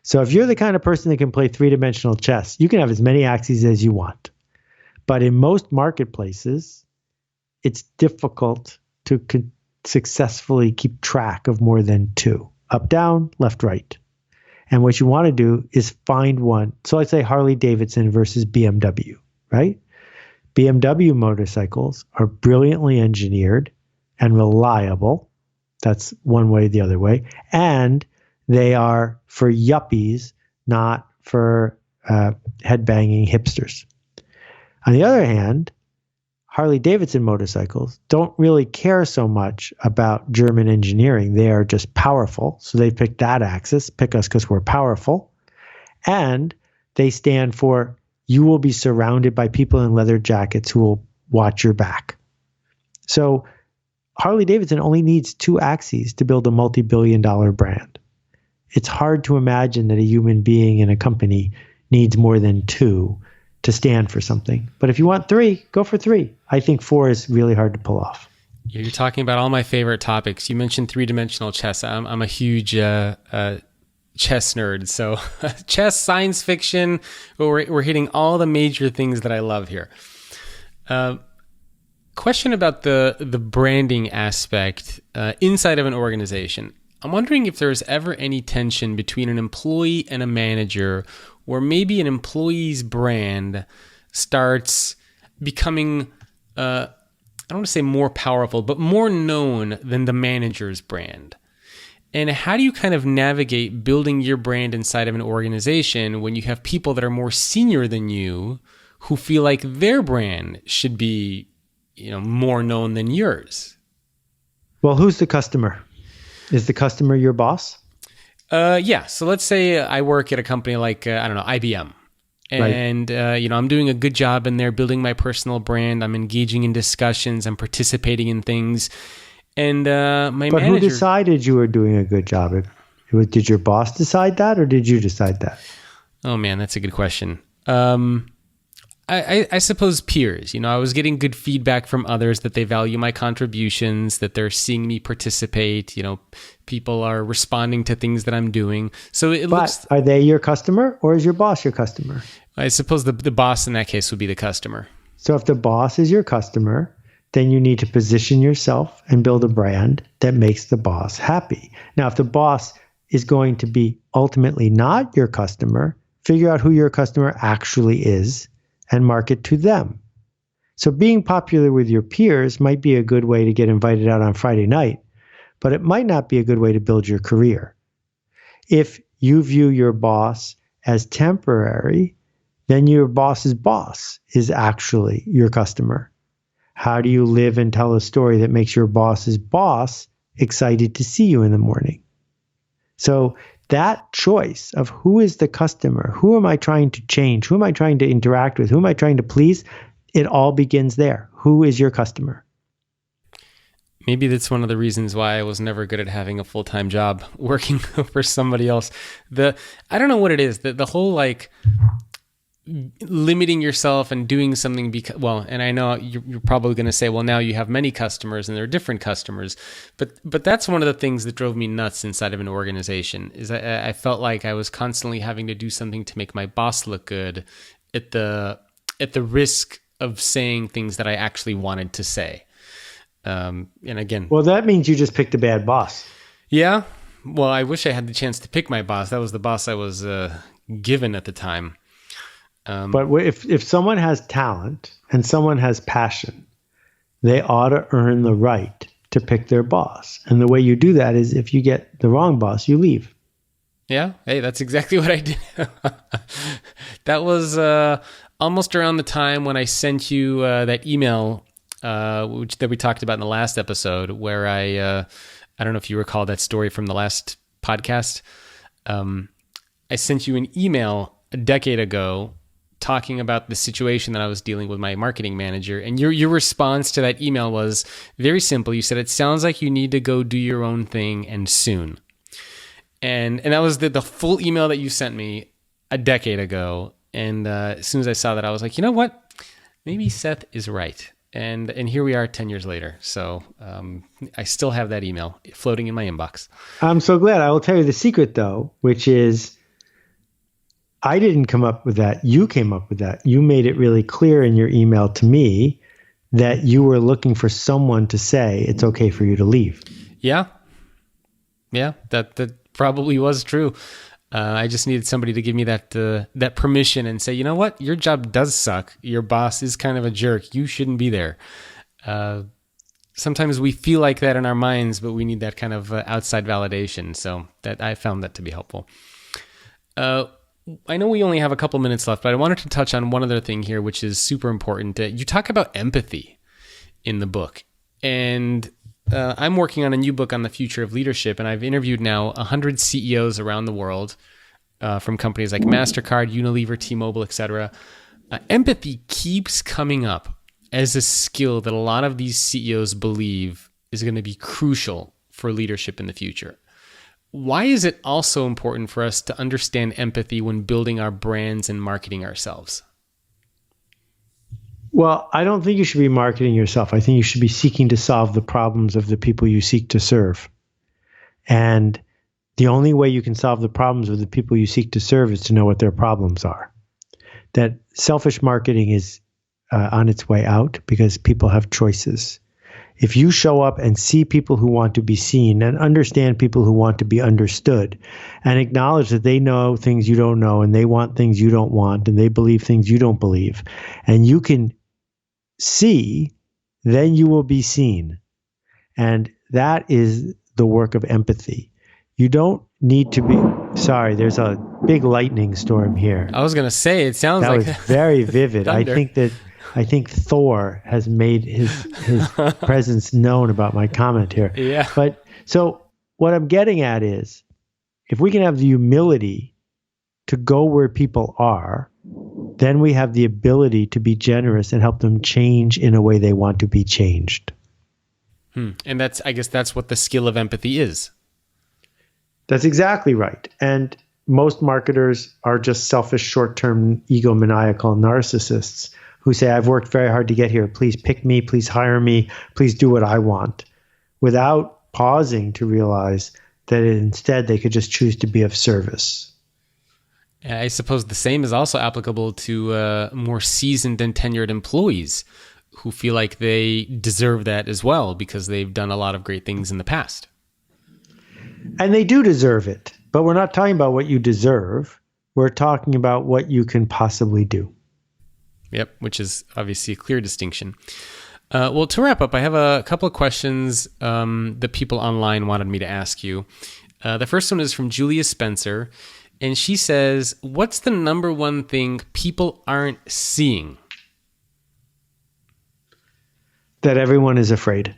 So if you're the kind of person that can play 3-dimensional chess, you can have as many axes as you want. But in most marketplaces, it's difficult to successfully keep track of more than 2. Up, down, left, right. And what you want to do is find one. So let's say Harley Davidson versus BMW, right? BMW motorcycles are brilliantly engineered and reliable. That's one way, the other way. And they are for yuppies, not for headbanging hipsters. On the other hand, Harley Davidson motorcycles don't really care so much about German engineering. They are just powerful. So they picked that axis, pick us because we're powerful. And they stand for you will be surrounded by people in leather jackets who will watch your back. So Harley Davidson only needs 2 axes to build a multi-billion-dollar brand. It's hard to imagine that a human being in a company needs more than 2 to stand for something. But if you want 3, go for 3. I think 4 is really hard to pull off. You're talking about all my favorite topics. You mentioned 3-dimensional chess. I'm a huge chess nerd. So chess, science fiction, we're hitting all the major things that I love here. Question about the branding aspect inside of an organization. I'm wondering if there's ever any tension between an employee and a manager, or maybe an employee's brand starts becoming, I don't want to say more powerful, but more known than the manager's brand. And how do you kind of navigate building your brand inside of an organization when you have people that are more senior than you who feel like their brand should be, more known than yours? Well, who's the customer? Is the customer your boss? Yeah. So let's say I work at a company like, IBM. And, right. I'm doing a good job in there building my personal brand. I'm engaging in discussions. I'm participating in things. And my manager... But who decided you were doing a good job? Did your boss decide that, or did you decide that? Oh, man, that's a good question. I suppose peers. I was getting good feedback from others that they value my contributions, that they're seeing me participate. People are responding to things that I'm doing. So looks. Are they your customer, or is your boss your customer? I suppose the boss in that case would be the customer. So if the boss is your customer, then you need to position yourself and build a brand that makes the boss happy. Now, if the boss is going to be ultimately not your customer, figure out who your customer actually is and market to them. So being popular with your peers might be a good way to get invited out on Friday night, but it might not be a good way to build your career. If you view your boss as temporary, then your boss's boss is actually your customer. How do you live and tell a story that makes your boss's boss excited to see you in the morning? So that choice of who is the customer, who am I trying to change, who am I trying to interact with, who am I trying to please, it all begins there. Who is your customer? Maybe that's one of the reasons why I was never good at having a full-time job working for somebody else. I don't know what it is, the whole limiting yourself and doing something and I know you're probably going to say, well, now you have many customers and they're different customers, but that's one of the things that drove me nuts inside of an organization is I felt like I was constantly having to do something to make my boss look good at the risk of saying things that I actually wanted to say. And again, well, that means you just picked a bad boss. Yeah. Well, I wish I had the chance to pick my boss. That was the boss I was given at the time. But if someone has talent and someone has passion, they ought to earn the right to pick their boss. And the way you do that is if you get the wrong boss, you leave. Yeah. Hey, that's exactly what I did. That was almost around the time when I sent you that email, that we talked about in the last episode, where I don't know if you recall that story from the last podcast. I sent you an email a decade ago talking about the situation that I was dealing with my marketing manager. And your response to that email was very simple. You said, it sounds like you need to go do your own thing and soon. And that was the full email that you sent me a decade ago. And as soon as I saw that, I was like, you know what? Maybe Seth is right. And here we are 10 years later. So I still have that email floating in my inbox. I'm so glad. I will tell you the secret, though, which is I didn't come up with that. You came up with that. You made it really clear in your email to me that you were looking for someone to say it's okay for you to leave. Yeah. Yeah, that probably was true. I just needed somebody to give me that permission and say, you know what, your job does suck. Your boss is kind of a jerk. You shouldn't be there. Sometimes we feel like that in our minds, but we need that kind of outside validation. So that I found that to be helpful. I know we only have a couple minutes left, but I wanted to touch on one other thing here, which is super important. You talk about empathy. in the book. And I'm working on a new book on the future of leadership, and I've interviewed now 100 CEOs around the world from companies like MasterCard, Unilever, T-Mobile, etc. Empathy keeps coming up as a skill that a lot of these CEOs believe is going to be crucial for leadership in the future. Why is it also important for us to understand empathy when building our brands and marketing ourselves? Well, I don't think you should be marketing yourself. I think you should be seeking to solve the problems of the people you seek to serve. And the only way you can solve the problems of the people you seek to serve is to know what their problems are. That selfish marketing is on its way out because people have choices. If you show up and see people who want to be seen and understand people who want to be understood and acknowledge that they know things you don't know and they want things you don't want and they believe things you don't believe, and you can see, then you will be seen. And that is the work of empathy. You don't need to be, sorry, there's a big lightning storm here. I was going to say, it sounds that like was very vivid. I think Thor has made his presence known about my comment here. Yeah. But so what I'm getting at is, if we can have the humility to go where people are, then we have the ability to be generous and help them change in a way they want to be changed. And I guess that's what the skill of empathy is. That's exactly right. And most marketers are just selfish, short-term, egomaniacal narcissists who say, I've worked very hard to get here. Please pick me. Please hire me. Please do what I want, without pausing to realize that instead they could just choose to be of service. I suppose the same is also applicable to more seasoned and tenured employees who feel like they deserve that as well because they've done a lot of great things in the past. And they do deserve it, but we're not talking about what you deserve. We're talking about what you can possibly do. Yep, which is obviously a clear distinction. Well, to wrap up, I have a couple of questions that people online wanted me to ask you. The first one is from Julia Spencer, and she says, what's the number one thing people aren't seeing? That everyone is afraid.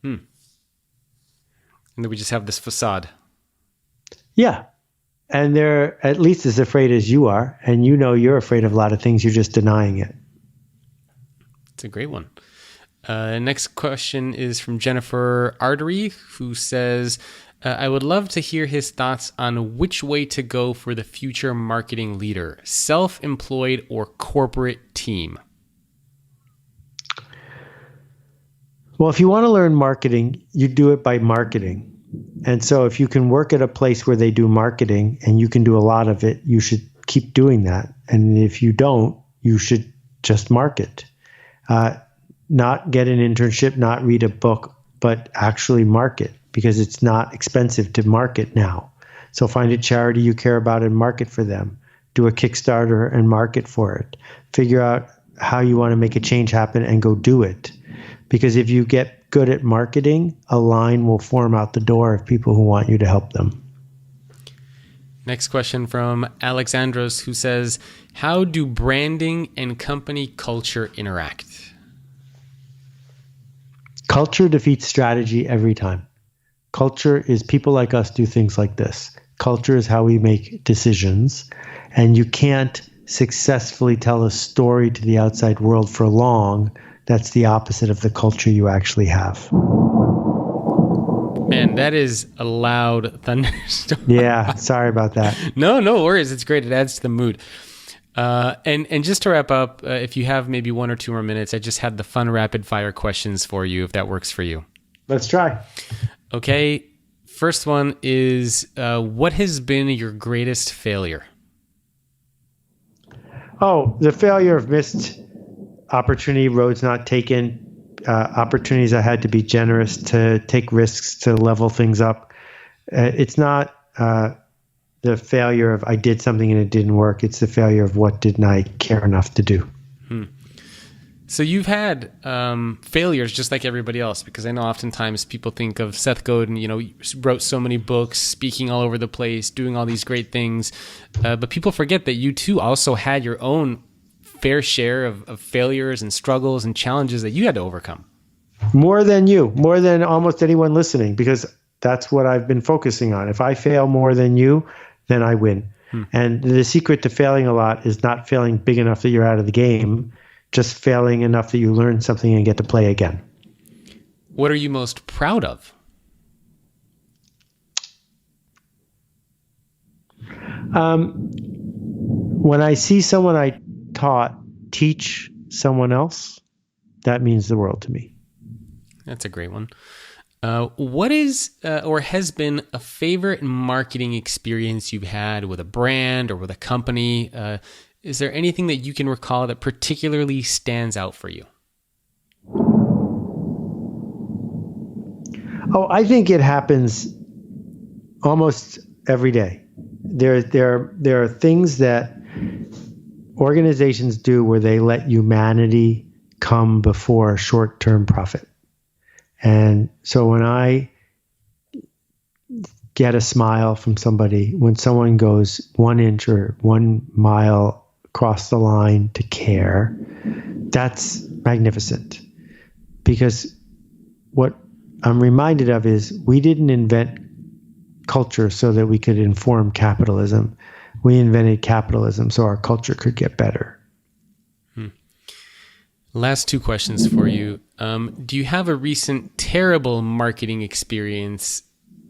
And that we just have this facade. Yeah. And they're at least as afraid as you are. And you know you're afraid of a lot of things. You're just denying it. It's a great one. Next question is from Jennifer Artery, who says, I would love to hear his thoughts on which way to go for the future marketing leader, self-employed or corporate team. Well, if you want to learn marketing, you do it by marketing. And so if you can work at a place where they do marketing and you can do a lot of it, you should keep doing that. And if you don't, you should just market. Not get an internship, not read a book, but actually market, because it's not expensive to market now. So find a charity you care about and market for them. Do a Kickstarter and market for it. Figure out how you want to make a change happen and go do it. Because if you get good at marketing, a line will form out the door of people who want you to help them. Next question from Alexandros, who says, how do branding and company culture interact? Culture defeats strategy every time. Culture is people like us do things like this. Culture is how we make decisions. And you can't successfully tell a story to the outside world for long that's the opposite of the culture you actually have. Man, that is a loud thunderstorm. Yeah, sorry about that. No worries. It's great. It adds to the mood. And just to wrap up, if you have maybe 1 or 2 more minutes, I just had the fun rapid fire questions for you, if that works for you. Let's try. Okay. First one is, what has been your greatest failure? Oh, the failure of missed opportunity, roads not taken, opportunities I had to be generous, to take risks, to level things up. It's not the failure of I did something and it didn't work. It's the failure of what didn't I care enough to do. So you've had failures just like everybody else, because I know oftentimes people think of Seth Godin, wrote so many books, speaking all over the place, doing all these great things. But people forget that you too also had your own fair share of failures and struggles and challenges that you had to overcome. More than you, more than almost anyone listening, because that's what I've been focusing on. If I fail more than you, then I win. And the secret to failing a lot is not failing big enough that you're out of the game, just failing enough that you learn something and get to play again. What are you most proud of? When I see someone I taught teach someone else, that means the world to me. That's a great one. What is or has been a favorite marketing experience you've had with a brand or with a company? Is there anything that you can recall that particularly stands out for you? Oh, I think it happens almost every day. There are things that organizations do where they let humanity come before short-term profit. And so when I get a smile from somebody, when someone goes 1 inch or 1 mile across the line to care, that's magnificent. Because what I'm reminded of is we didn't invent culture so that we could inform capitalism. We invented capitalism so our culture could get better. Last 2 questions for you. Do you have a recent terrible marketing experience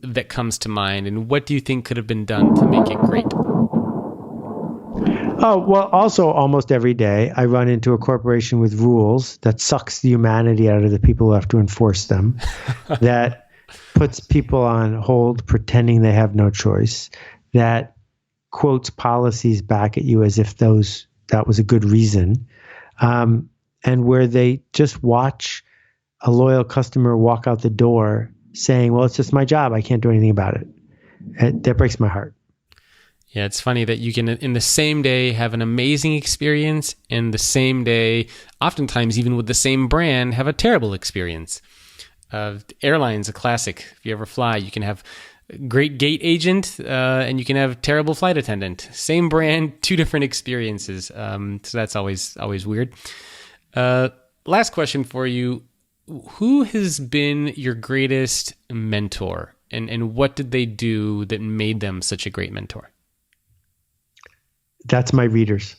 that comes to mind, and what do you think could have been done to make it great? Oh, well, also almost every day I run into a corporation with rules that sucks the humanity out of the people who have to enforce them, that puts people on hold pretending they have no choice, that quotes policies back at you as if that was a good reason, and where they just watch a loyal customer walk out the door saying, well, it's just my job, I can't do anything about it. That breaks my heart. Yeah, it's funny that you can, in the same day, have an amazing experience, and the same day, oftentimes even with the same brand, have a terrible experience. Airlines, a classic. If you ever fly, you can have a great gate agent, and you can have terrible flight attendant. Same brand, 2 different experiences. So that's always weird. Last question for you. Who has been your greatest mentor, and what did they do that made them such a great mentor? That's my readers.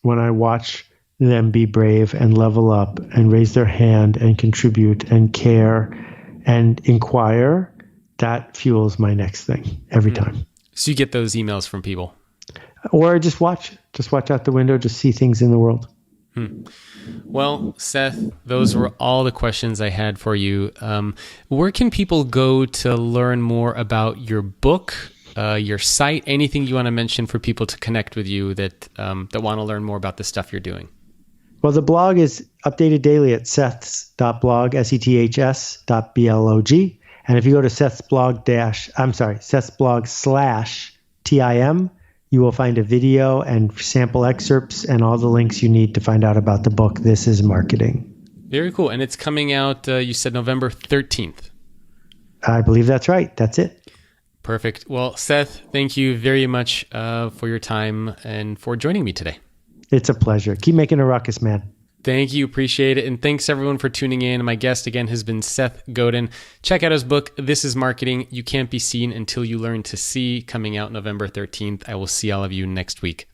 When I watch them be brave and level up and raise their hand and contribute and care and inquire, that fuels my next thing every time. So you get those emails from people? Or just watch out the window, just see things in the world. Well, Seth, those were all the questions I had for you. Where can people go to learn more about your book, your site, anything you want to mention for people to connect with you that want to learn more about the stuff you're doing? Well, the blog is updated daily at seths.blog, seths.blog. And if you go to sethsblog/TIM, you will find a video and sample excerpts and all the links you need to find out about the book, This is Marketing. Very cool. And it's coming out, you said November 13th. I believe that's right. That's it. Perfect. Well, Seth, thank you very much for your time and for joining me today. It's a pleasure. Keep making a ruckus, man. Thank you. Appreciate it. And thanks everyone for tuning in. My guest again has been Seth Godin. Check out his book, This is Marketing. You Can't Be Seen Until You Learn to See, coming out November 13th. I will see all of you next week.